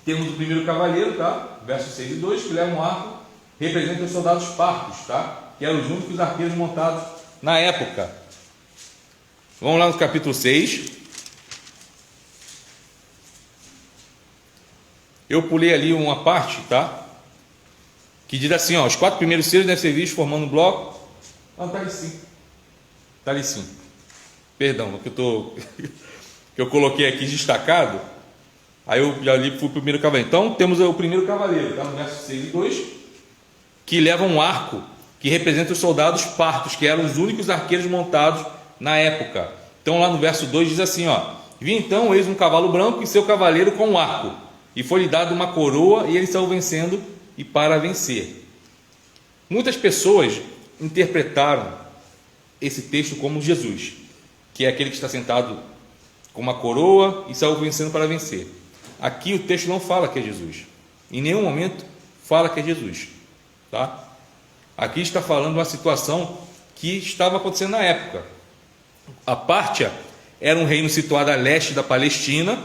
temos o primeiro cavaleiro, tá? Versos 6 e 2, que leva um arco, representa os soldados partos, tá? Que eram os únicos arqueiros montados na época. Vamos lá no capítulo 6. Eu pulei ali uma parte, tá? Que diz assim, ó, os 4 primeiros selos devem ser vistos formando um bloco. Ah, tá ali sim. Tá ali sim. Perdão, que eu coloquei aqui destacado. Aí eu já li para o primeiro cavaleiro. Então temos o primeiro cavaleiro, tá? No verso 6 e 2, que leva um arco que representa os soldados partos, que eram os únicos arqueiros montados na época. Então lá no verso 2 diz assim, ó: vi então, eis um cavalo branco e seu cavaleiro com um arco, e foi-lhe dado uma coroa, e ele saiu vencendo e para vencer. Muitas pessoas interpretaram esse texto como Jesus, que é aquele que está sentado com uma coroa e saiu vencendo para vencer. Aqui o texto não fala que é Jesus, em nenhum momento fala que é Jesus, tá? Aqui está falando de uma situação que estava acontecendo na época. A Pártia era um reino situado a leste da Palestina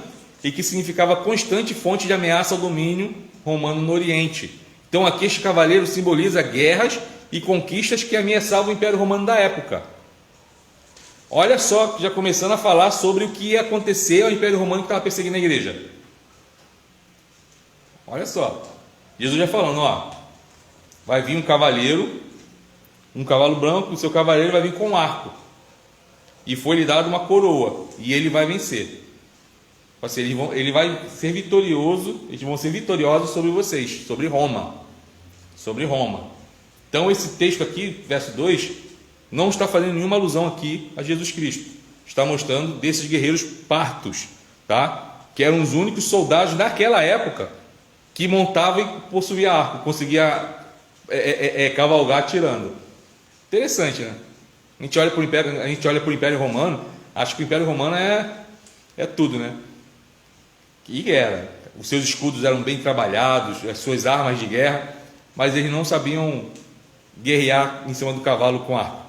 e que significava constante fonte de ameaça ao domínio romano no Oriente. Então aqui este cavaleiro simboliza guerras e conquistas que ameaçavam o Império Romano da época. Olha só, já começando a falar sobre o que ia acontecer ao Império Romano que estava perseguindo a igreja. Olha só, Jesus já falando, ó, vai vir um cavaleiro, um cavalo branco, o seu cavaleiro vai vir com um arco, e foi-lhe dado uma coroa, e ele vai vencer. Ele vai ser vitorioso, eles vão ser vitoriosos sobre vocês, sobre Roma. Então esse texto aqui, verso 2, não está fazendo nenhuma alusão aqui a Jesus Cristo. Está mostrando desses guerreiros partos, tá? Que eram os únicos soldados naquela época que montavam e possuíam arco, conseguia cavalgar atirando. Interessante, né? A gente olha para o Império Romano, acha que o Império Romano é tudo, né? E era. Os seus escudos eram bem trabalhados, as suas armas de guerra, mas eles não sabiam guerrear em cima do cavalo com arco.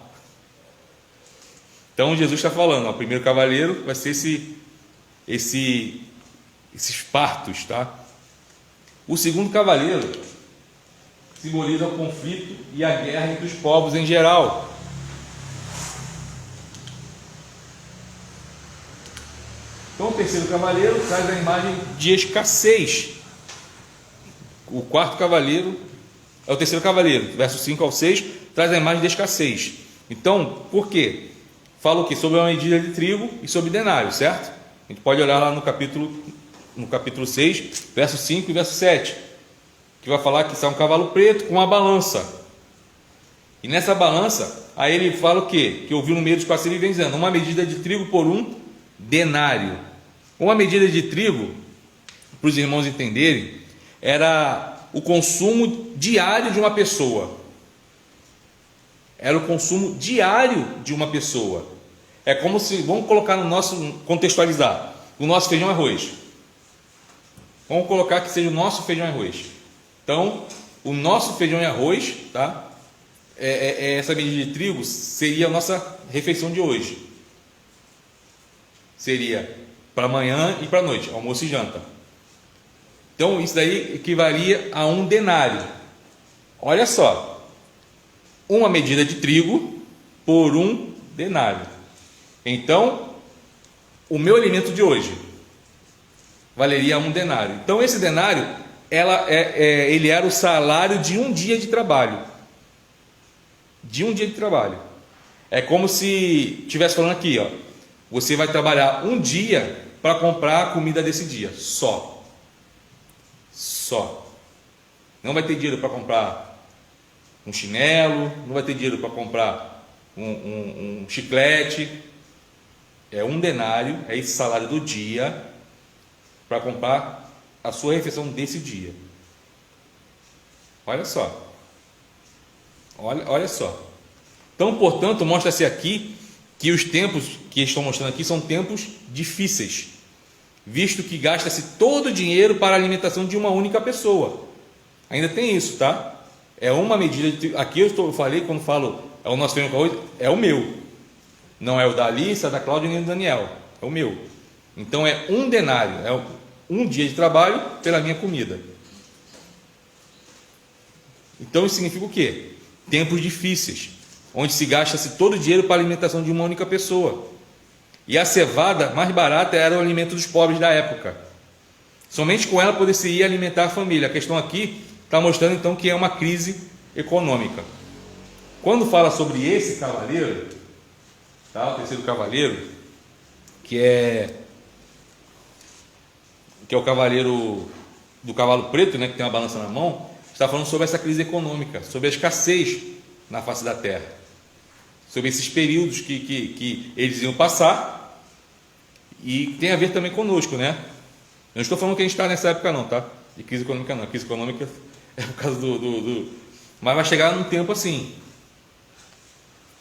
Então Jesus está falando, ó, o primeiro cavaleiro vai ser esses partos, tá? O segundo cavaleiro simboliza o conflito e a guerra entre os povos em geral. Então o terceiro cavaleiro traz a imagem de escassez. O quarto cavaleiro é o terceiro cavaleiro, versos 5 ao 6, traz a imagem de escassez. Então, por quê? Fala o quê? Sobre uma medida de trigo e sobre denário, certo? A gente pode olhar lá no capítulo 6, verso 5 e verso 7, que vai falar que está um cavalo preto com uma balança. E nessa balança, aí ele fala o quê? Que ouviu no meio dos parceiros e vem dizendo, uma medida de trigo por um denário. Uma medida de trigo, para os irmãos entenderem, era o consumo diário de uma pessoa. Era o consumo diário de uma pessoa. É como se, vamos colocar no nosso, contextualizar, o nosso feijão e arroz. Vamos colocar que seja o nosso feijão e arroz. Então, o nosso feijão e arroz, tá? Essa medida de trigo seria a nossa refeição de hoje. Seria para amanhã e para a noite, almoço e janta. Então, isso daí equivalia a um denário. Olha só. Uma medida de trigo por um denário. Então, o meu alimento de hoje valeria um denário. Então, esse denário ele era o salário de um dia de trabalho. De um dia de trabalho. É como se estivesse falando aqui, ó, você vai trabalhar um dia para comprar a comida desse dia, só. Não vai ter dinheiro para comprar um chinelo, não vai ter dinheiro para comprar um chiclete. É um denário, é esse salário do dia para comprar a sua refeição desse dia. Olha só. Olha só. Então, portanto, mostra-se aqui que os tempos que estão mostrando aqui são tempos difíceis, visto que gasta-se todo o dinheiro para a alimentação de uma única pessoa. Ainda tem isso, tá? É uma medida. Aqui eu falei, quando falo, é o nosso feijão com arroz, é o meu. Não é o da Alissa, da Cláudia nem do Daniel. É o meu. Então é um denário, é um dia de trabalho pela minha comida. Então isso significa o quê? Tempos difíceis, onde se gasta-se todo o dinheiro para a alimentação de uma única pessoa. E a cevada mais barata era o alimento dos pobres da época. Somente com ela poderia alimentar a família. A questão aqui está mostrando então que é uma crise econômica. Quando fala sobre esse cavaleiro, tá? O terceiro cavaleiro, que é o cavaleiro do cavalo preto, né, que tem uma balança na mão, está falando sobre essa crise econômica, sobre a escassez na face da terra, sobre esses períodos que eles iam passar, e tem a ver também conosco, né? Eu não estou falando que a gente está nessa época não, tá? De crise econômica não, crise econômica é por causa mas vai chegar num tempo assim.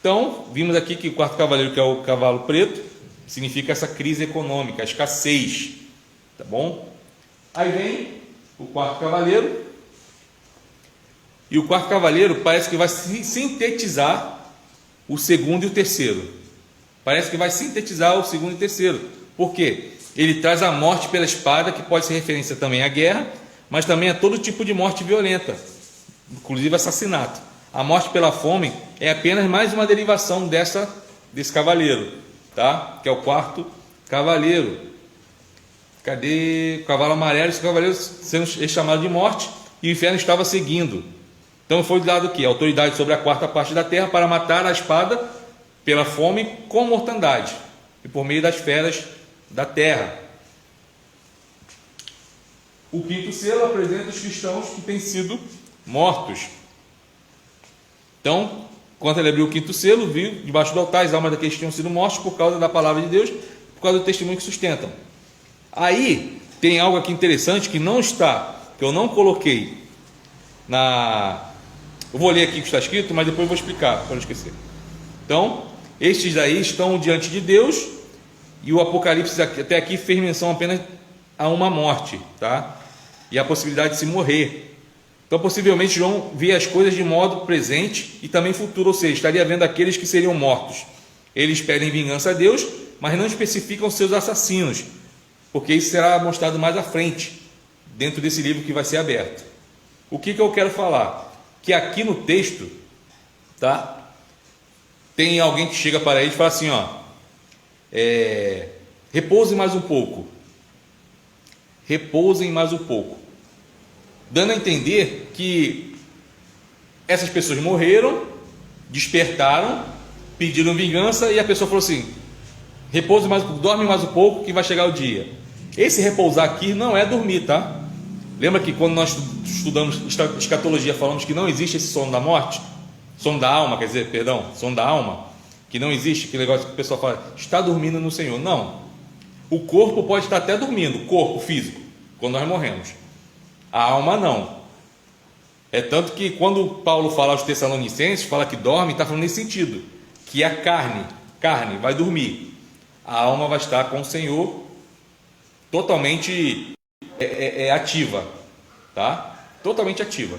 Então, vimos aqui que o quarto cavaleiro, que é o cavalo preto, significa essa crise econômica, a escassez, tá bom? Aí vem o quarto cavaleiro, e o quarto cavaleiro parece que vai sintetizar o segundo e o terceiro. Parece que vai sintetizar o segundo e o terceiro. Por quê? Ele traz a morte pela espada, que pode ser referência também à guerra, mas também a todo tipo de morte violenta, inclusive assassinato. A morte pela fome é apenas mais uma derivação desse cavaleiro, tá? Que é o quarto cavaleiro. Cadê o cavalo amarelo? Esse cavaleiro sendo chamado de morte, e o inferno estava seguindo. Então foi dado aqui autoridade sobre a quarta parte da terra para matar a espada pela fome com mortandade e por meio das feras da terra. O quinto selo apresenta os cristãos que têm sido mortos. Então, quando ele abriu o quinto selo, viu debaixo do altar as almas daqueles que tinham sido mortos por causa da palavra de Deus, por causa do testemunho que sustentam. Aí tem algo aqui interessante que não está, que eu não coloquei eu vou ler aqui o que está escrito, mas depois eu vou explicar, para não esquecer. Então, estes daí estão diante de Deus, e o Apocalipse até aqui fez menção apenas a uma morte, tá? E a possibilidade de se morrer. Então, possivelmente, João vê as coisas de modo presente e também futuro, ou seja, estaria vendo aqueles que seriam mortos. Eles pedem vingança a Deus, mas não especificam seus assassinos, porque isso será mostrado mais à frente, dentro desse livro que vai ser aberto. O que eu quero falar? Que aqui no texto, tá? Tem alguém que chega para ele e fala assim, ó, repousem mais um pouco. Repousem mais um pouco. Dando a entender que essas pessoas morreram, despertaram, pediram vingança, e a pessoa falou assim, repouse mais um pouco, dorme mais um pouco que vai chegar o dia. Esse repousar aqui não é dormir, tá? Lembra que quando nós estudamos escatologia, falamos que não existe esse sono da morte? Sono da alma, quer dizer, perdão, sono da alma, que não existe, aquele negócio que o pessoal fala, está dormindo no Senhor. Não. O corpo pode estar até dormindo, o corpo físico, quando nós morremos. A alma não. É tanto que quando Paulo fala aos Tessalonicenses, fala que dorme, está falando nesse sentido, que a carne vai dormir. A alma vai estar com o Senhor totalmente ativa, tá? Totalmente ativa.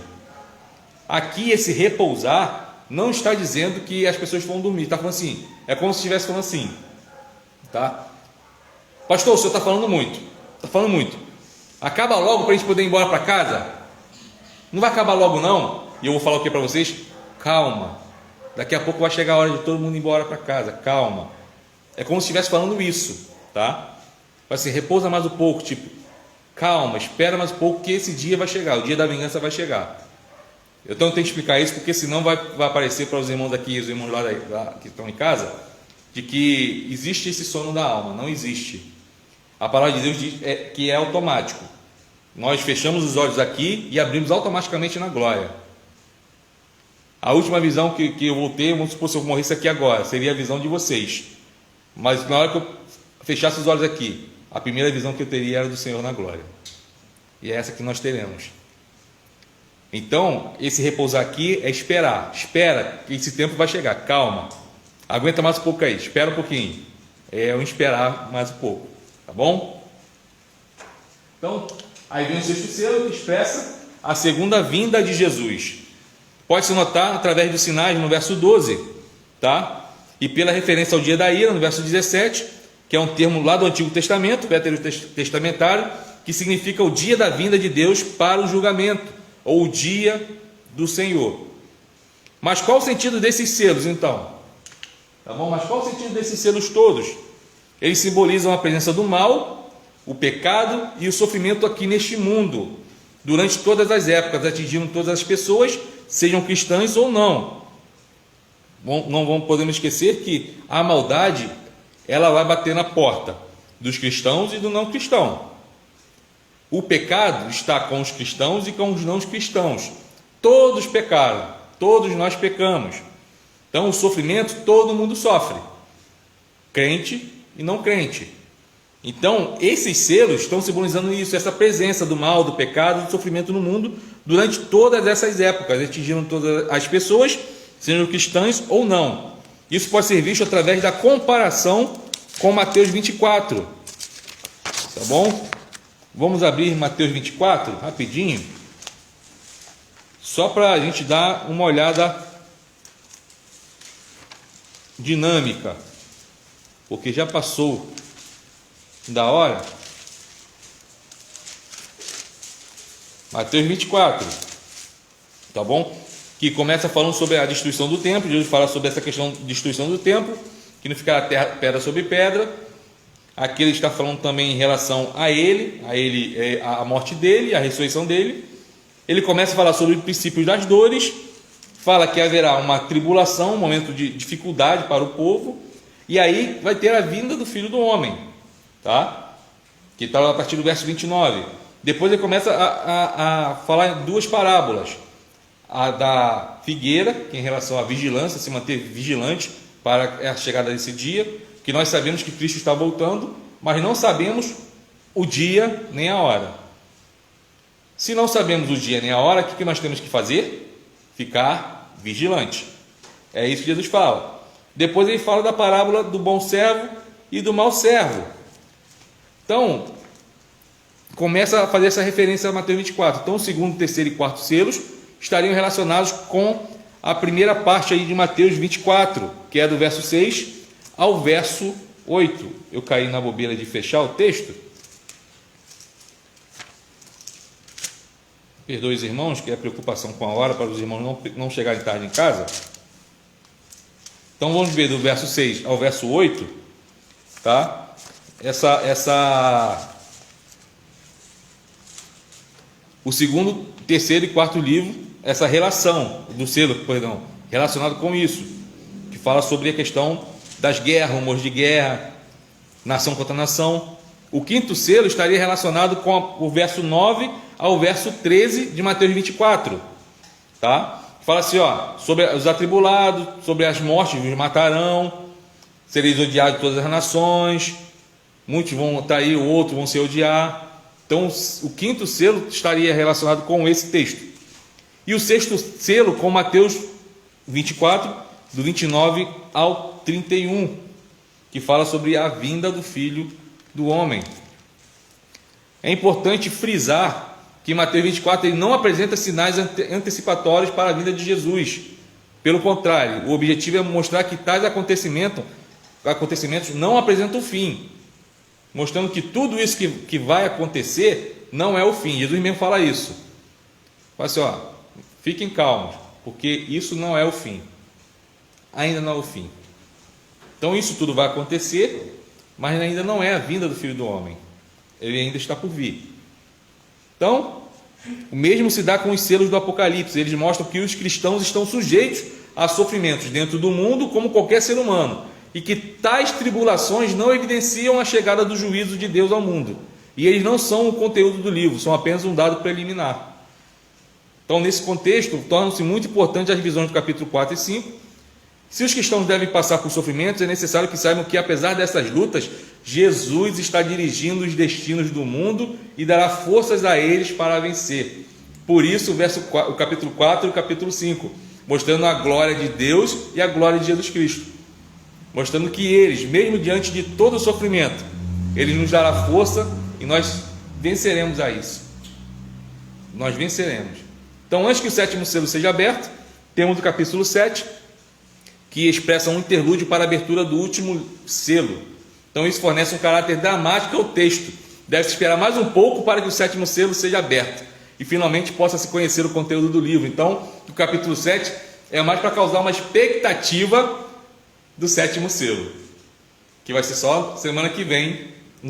Aqui esse repousar não está dizendo que as pessoas vão dormir, está falando assim, é como se estivesse falando assim, tá? Pastor, o senhor está falando muito, acaba logo para a gente poder ir embora para casa. Não vai acabar logo não, e eu vou falar o que para vocês? Calma, daqui a pouco vai chegar a hora de todo mundo ir embora para casa, calma. É como se estivesse falando isso, tá? Vai assim, repousa mais um pouco, tipo, calma, espera mais um pouco que esse dia vai chegar, o dia da vingança vai chegar. Então eu tenho que explicar isso, porque senão vai aparecer para os irmãos aqui, os irmãos lá que estão em casa, de que existe esse sono da alma. Não existe. A palavra de Deus diz que é automático. Nós fechamos os olhos aqui e abrimos automaticamente na glória. A última visão que eu vou ter, vamos supor, se eu morresse aqui agora, seria a visão de vocês. Mas na hora que eu fechasse os olhos aqui, a primeira visão que eu teria era do Senhor na glória. E é essa que nós teremos. Então, esse repousar aqui é esperar. Espera, que esse tempo vai chegar. Calma. Aguenta mais um pouco aí. Espera um pouquinho. É um esperar mais um pouco. Tá bom? Então, aí vem o sexto selo que expressa a segunda vinda de Jesus. Pode-se notar através dos sinais no verso 12. Tá? E pela referência ao dia da ira, no verso 17, que é um termo lá do Antigo Testamento, veterotestamentário, que significa o dia da vinda de Deus para o julgamento, ou o dia do Senhor. Mas qual o sentido desses selos, então? Tá bom? Mas qual o sentido desses selos todos? Eles simbolizam a presença do mal, o pecado e o sofrimento aqui neste mundo, durante todas as épocas, atingindo todas as pessoas, sejam cristãs ou não. Não podemos esquecer que a maldade, ela vai bater na porta dos cristãos e do não cristão. O pecado está com os cristãos e com os não cristãos. Todos pecaram, todos nós pecamos. Então o sofrimento todo mundo sofre, crente e não crente. Então esses selos estão simbolizando isso, essa presença do mal, do pecado, do sofrimento no mundo durante todas essas épocas, atingindo todas as pessoas, sejam cristãs ou não. Isso pode ser visto através da comparação com Mateus 24. Tá bom? Vamos abrir Mateus 24, rapidinho, só para a gente dar uma olhada dinâmica, porque já passou da hora. Mateus 24, tá bom? Que começa falando sobre a destruição do templo. Jesus fala sobre essa questão de destruição do templo, que não ficará pedra sobre pedra. Aqui ele está falando também em relação a a morte dele, a ressurreição dele. Ele começa a falar sobre os princípios das dores, fala que haverá uma tribulação, um momento de dificuldade para o povo, e aí vai ter a vinda do Filho do Homem, tá? Que está lá a partir do verso 29. Depois ele começa a falar em duas parábolas, a da figueira, que é em relação à vigilância, se manter vigilante para a chegada desse dia, que nós sabemos que Cristo está voltando, mas não sabemos o dia nem a hora. Se não sabemos o dia nem a hora, o que nós temos que fazer? Ficar vigilante. É isso que Jesus fala. Depois ele fala da parábola do bom servo e do mau servo. Então, começa a fazer essa referência a Mateus 24. Então, o segundo, terceiro e quarto selos estariam relacionados com a primeira parte aí de Mateus 24, que é do verso 6 ao verso 8. Eu caí na bobeira de fechar o texto. Perdoe os irmãos, que é preocupação com a hora, para os irmãos não chegarem tarde em casa. Então vamos ver do verso 6 ao verso 8, tá? O segundo, terceiro e quarto livro, essa relação do selo, relacionado com isso, que fala sobre a questão das guerras, rumores de guerra, nação contra nação. O quinto selo estaria relacionado com o verso 9 ao verso 13 de Mateus 24, tá? Fala assim, sobre os atribulados, sobre as mortes, os matarão, sereis odiados de todas as nações, muitos vão estar aí, outros vão se odiar. Então o quinto selo estaria relacionado com esse texto. E o sexto selo com Mateus 24, do 29 ao 31, que fala sobre a vinda do Filho do Homem. É importante frisar que Mateus 24 ele não apresenta sinais antecipatórios para a vinda de Jesus. Pelo contrário, o objetivo é mostrar que tais acontecimentos não apresentam o fim, mostrando que tudo isso que vai acontecer não é o fim. Jesus mesmo fala isso. Fala assim, fiquem calmos, porque isso não é o fim. Ainda não é o fim. Então isso tudo vai acontecer, mas ainda não é a vinda do Filho do Homem. Ele ainda está por vir. Então, o mesmo se dá com os selos do Apocalipse. Eles mostram que os cristãos estão sujeitos a sofrimentos dentro do mundo, como qualquer ser humano, e que tais tribulações não evidenciam a chegada do juízo de Deus ao mundo. E eles não são o conteúdo do livro, são apenas um dado preliminar. Então, nesse contexto, tornam-se muito importantes as visões do capítulo 4 e 5. Se os cristãos devem passar por sofrimentos, é necessário que saibam que, apesar dessas lutas, Jesus está dirigindo os destinos do mundo e dará forças a eles para vencer. Por isso, o capítulo 4 e o capítulo 5, mostrando a glória de Deus e a glória de Jesus Cristo. Mostrando que eles, mesmo diante de todo o sofrimento, Ele nos dará força e nós venceremos a isso. Nós venceremos. Então, antes que o sétimo selo seja aberto, temos o capítulo 7, que expressa um interlúdio para a abertura do último selo. Então, isso fornece um caráter dramático ao texto. Deve-se esperar mais um pouco para que o sétimo selo seja aberto e finalmente possa se conhecer o conteúdo do livro. Então, o capítulo 7 é mais para causar uma expectativa do sétimo selo, que vai ser só semana que vem,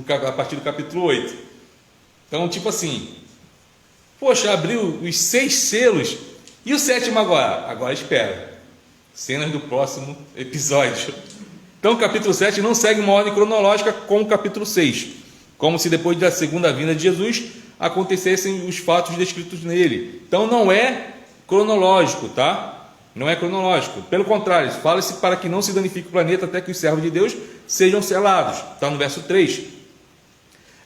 a partir do capítulo 8. Então, tipo assim, poxa, abriu os 6 selos, e o sétimo agora? Agora espera. Cenas do próximo episódio. Então, o capítulo 7 não segue uma ordem cronológica com o capítulo 6, como se depois da segunda vinda de Jesus acontecessem os fatos descritos nele. Então, não é cronológico, tá? Não é cronológico. Pelo contrário, fala-se para que não se danifique o planeta até que os servos de Deus sejam selados. Está no verso 3.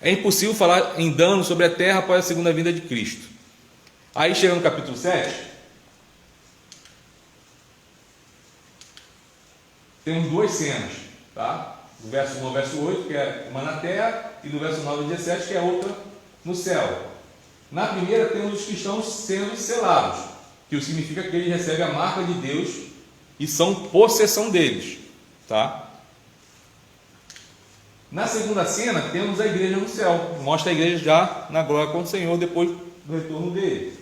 É impossível falar em dano sobre a terra após a segunda vinda de Cristo. Aí chega no capítulo 7, temos 2 cenas, tá? Do verso 1 ao verso 8, que é uma na terra, e do verso 9 ao 17, que é outra no céu. Na primeira temos os cristãos sendo selados, que significa que eles recebem a marca de Deus e são possessão deles, tá? Na segunda cena temos a igreja no céu, mostra a igreja já na glória com o Senhor depois do retorno dele.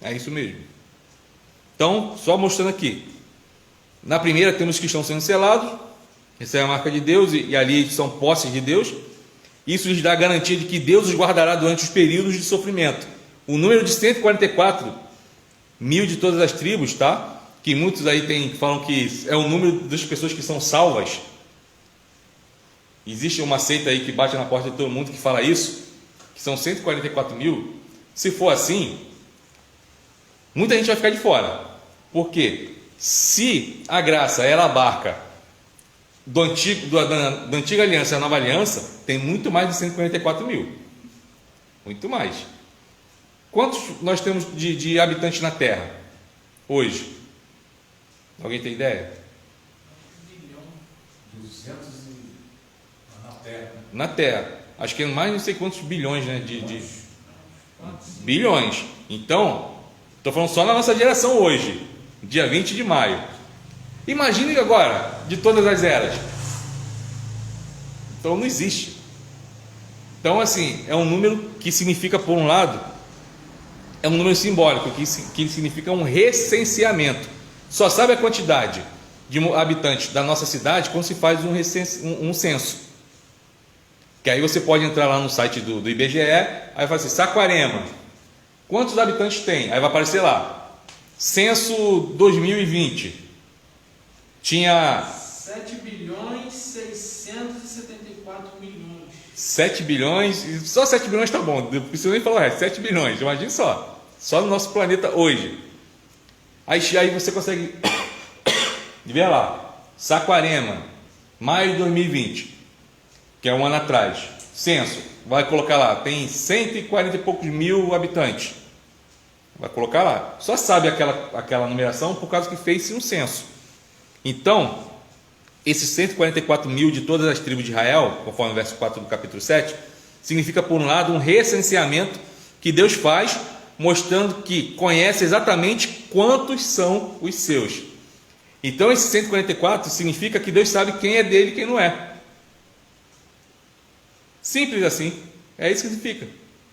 É isso mesmo. Então, só mostrando aqui. Na primeira temos os cristãos sendo selados, recebem a marca de Deus e ali são posses de Deus. Isso lhes dá a garantia de que Deus os guardará durante os períodos de sofrimento. O número de 144 mil de todas as tribos, tá? Que muitos aí falam que é o número das pessoas que são salvas. Existe uma seita aí que bate na porta de todo mundo que fala isso, que são 144 mil. Se for assim, muita gente vai ficar de fora. Por quê? Se a graça ela abarca da antiga aliança à nova aliança, tem muito mais de 144 mil. Muito mais. Quantos nós temos de habitantes na Terra hoje? Alguém tem ideia? 200 na Terra. Na Terra. Acho que é mais não sei quantos bilhões, né? Bilhões. Então, estou falando só na nossa geração hoje, dia 20 de maio. Imagine agora, de todas as eras. Então não existe. Então, assim, é um número que significa, por um lado, é um número simbólico, que significa um recenseamento. Só sabe a quantidade de habitantes da nossa cidade quando se faz um censo. Que aí você pode entrar lá no site do IBGE, aí fala assim, Saquarema, quantos habitantes tem? Aí vai aparecer lá, censo 2020, tinha 7 bilhões 674 milhões. 7 bilhões, só 7 bilhões tá bom, não preciso nem falar o resto, 7 bilhões, imagine só no nosso planeta hoje. Aí você consegue ver lá, Saquarema, maio de 2020, que é um ano atrás, censo, vai colocar lá, tem 140 e poucos mil habitantes, vai colocar lá, só sabe aquela numeração por causa que fez-se um censo. Então, esses 144 mil de todas as tribos de Israel, conforme o verso 4 do capítulo 7, significa, por um lado, um recenseamento que Deus faz, mostrando que conhece exatamente quantos são os seus. Então, esse 144 significa que Deus sabe quem é dele e quem não é. Simples assim. É isso que significa.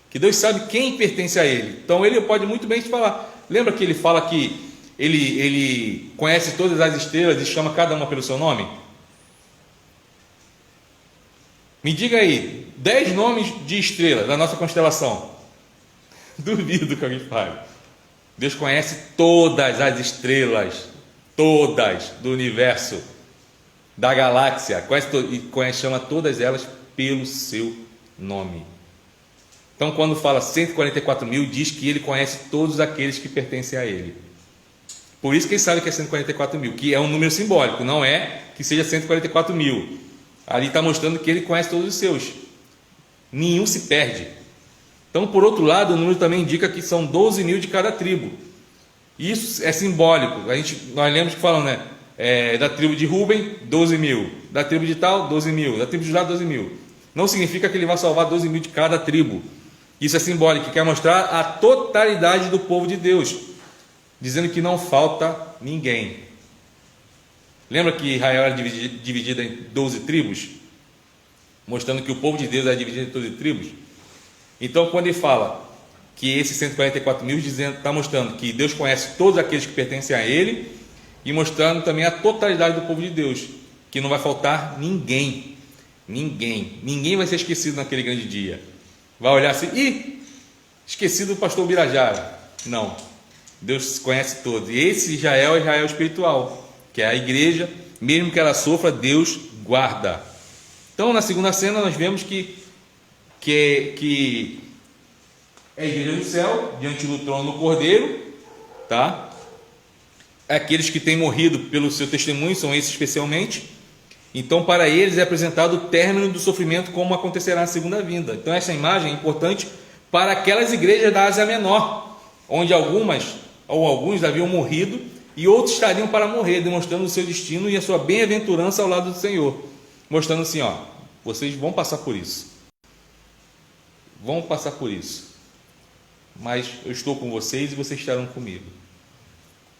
Que Deus sabe quem pertence a Ele. Então, Ele pode muito bem te falar. Lembra que Ele fala que Ele conhece todas as estrelas e chama cada uma pelo seu nome? Me diga aí, 10 nomes de estrela da nossa constelação. Duvido que alguém fale. Deus conhece todas as estrelas, todas do universo, da galáxia, chama todas elas pelo seu nome. Então, quando fala 144 mil, diz que ele conhece todos aqueles que pertencem a ele. Por isso que ele sabe que é 144 mil, que é um número simbólico, não é que seja 144 mil. Ali está mostrando que ele conhece todos os seus. Nenhum se perde. Então, por outro lado, o número também indica que são 12 mil de cada tribo. Isso é simbólico. Nós lemos que falam, né? Da tribo de Ruben, 12 mil. Da tribo de tal, 12 mil. Da tribo de Judá, 12 mil. Não significa que ele vai salvar 12 mil de cada tribo. Isso é simbólico, quer mostrar a totalidade do povo de Deus, dizendo que não falta ninguém. Lembra que Israel era dividida em 12 tribos? Mostrando que o povo de Deus era dividido em 12 tribos. Então, quando ele fala que esses 144 mil, está mostrando que Deus conhece todos aqueles que pertencem a Ele, e mostrando também a totalidade do povo de Deus, que não vai faltar ninguém. Ninguém vai ser esquecido naquele grande dia. Vai olhar assim, esquecido do pastor Birajara. Não, Deus conhece todos. E esse Israel é Israel espiritual, que é a igreja, mesmo que ela sofra, Deus guarda. Então, na segunda cena, nós vemos que é a igreja do céu, diante do trono do Cordeiro, tá? Aqueles que têm morrido pelo seu testemunho, são esses especialmente. Então, para eles é apresentado o término do sofrimento, como acontecerá na segunda vinda. Então, essa imagem é importante para aquelas igrejas da Ásia Menor, onde alguns haviam morrido e outros estariam para morrer, demonstrando o seu destino e a sua bem-aventurança ao lado do Senhor, mostrando assim, vocês vão passar por isso. Vão passar por isso. Mas eu estou com vocês e vocês estarão comigo.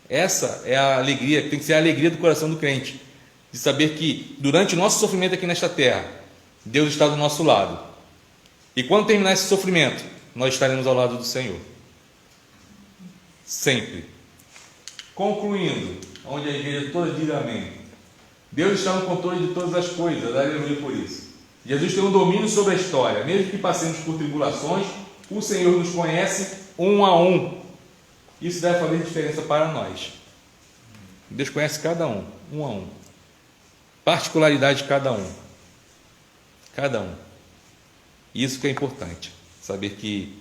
Essa é a alegria, tem que ser a alegria do coração do crente, de saber que durante o nosso sofrimento aqui nesta terra, Deus está do nosso lado. E quando terminar esse sofrimento, nós estaremos ao lado do Senhor. Sempre. Concluindo, onde a igreja toda diz amém. Deus está no controle de todas as coisas, aleluia por isso. Jesus tem um domínio sobre a história. Mesmo que passemos por tribulações, o Senhor nos conhece um a um. Isso deve fazer diferença para nós. Deus conhece cada um a um. Particularidade de cada um. Cada um. Isso que é importante. Saber que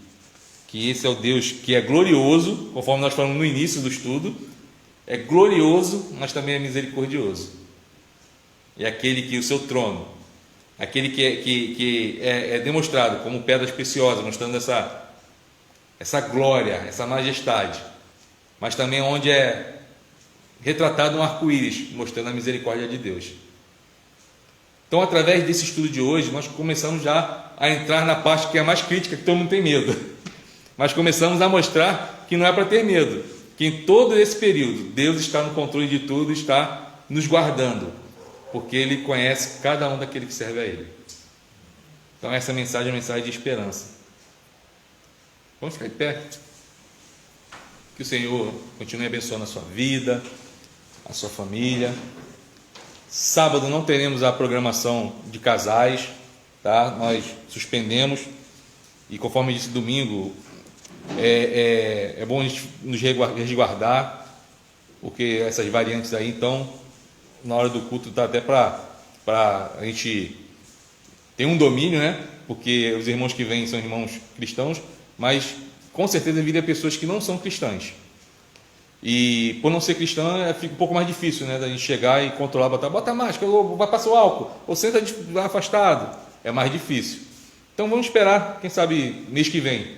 esse é o Deus que é glorioso, conforme nós falamos no início do estudo, é glorioso, mas também é misericordioso. É aquele que o seu trono, aquele que é demonstrado como pedras preciosas, mostrando essa glória, essa majestade, mas também onde é retratado um arco-íris, mostrando a misericórdia de Deus. Então, através desse estudo de hoje, nós começamos já a entrar na parte que é a mais crítica, que todo mundo tem medo. Mas começamos a mostrar que não é para ter medo, que em todo esse período, Deus está no controle de tudo, está nos guardando, porque Ele conhece cada um daquele que serve a Ele. Então, essa mensagem é uma mensagem de esperança. Vamos ficar de pé? Que o Senhor continue abençoando a sua vida, a sua família. Sábado não teremos a programação de casais, tá? Nós suspendemos, e conforme disse domingo, é bom a gente nos resguardar, porque essas variantes aí, então, na hora do culto dá até para a gente ter um domínio, né? Porque os irmãos que vêm são irmãos cristãos, mas com certeza viria pessoas que não são cristãs. E por não ser cristã, fica um pouco mais difícil, né? Da gente chegar e controlar, bota a máscara, ou vai passar o álcool, ou senta afastado. É mais difícil. Então vamos esperar, quem sabe mês que vem.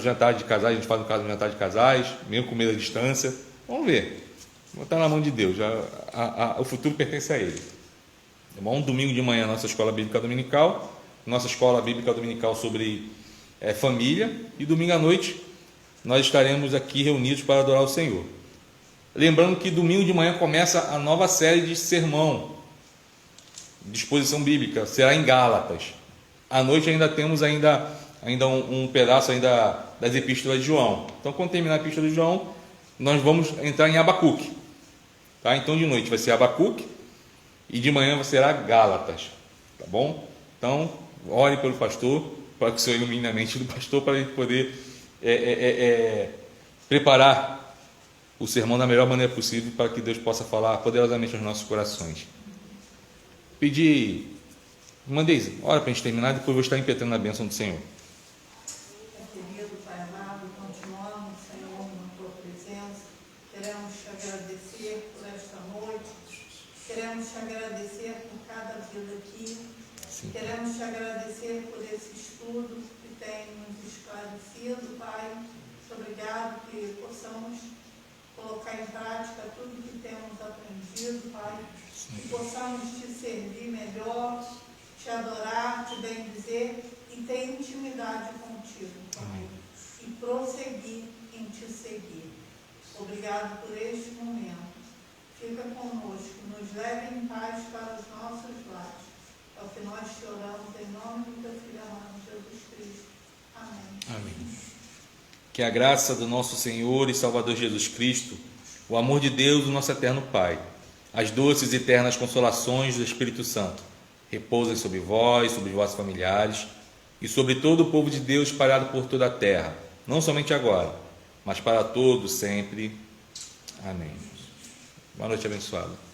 Jantar de casais, a gente faz um jantar de casais, mesmo com medo à distância. Vamos ver. Vou estar na mão de Deus. O futuro pertence a Ele. Tá bom? Um domingo de manhã, nossa escola bíblica dominical. Nossa escola bíblica dominical sobre família. E domingo à noite, nós estaremos aqui reunidos para adorar o Senhor. Lembrando que domingo de manhã começa a nova série de sermão, de exposição bíblica, será em Gálatas. À noite ainda temos um pedaço das epístolas de João. Então, quando terminar a epístola de João, nós vamos entrar em Abacuque. Tá? Então, de noite vai ser Abacuque e de manhã será Gálatas. tá bom? Então, ore pelo pastor, para que o Senhor ilumine a mente do pastor, para ele poder preparar o sermão da melhor maneira possível, para que Deus possa falar poderosamente aos nossos corações. Pedir, irmã Deise, ora para a gente terminar, depois eu vou estar impetrando a bênção do Senhor. Querido Pai amado, continuamos, Senhor, na Tua presença. Queremos Te agradecer por esta noite. Queremos Te agradecer por cada vida aqui. Sim. Queremos Te agradecer por esse estudo que tem nos esclarecido, Pai. Obrigado que possamos colocar em prática tudo que temos aprendido, Pai. Que possamos Te servir melhor, Te adorar, Te bendizer e ter intimidade contigo, Pai. E prosseguir em Te seguir. Obrigado por este momento. Fica conosco, nos leve em paz para os nossos lares. É o que nós te oramos em nome do Teu Filho amado Jesus Cristo. Amém. Amém. Que a graça do nosso Senhor e Salvador Jesus Cristo, o amor de Deus, o nosso eterno Pai, as doces e eternas consolações do Espírito Santo repousem sobre vós, sobre os vossos familiares e sobre todo o povo de Deus espalhado por toda a terra, não somente agora, mas para todos sempre. Amém. Boa noite abençoada.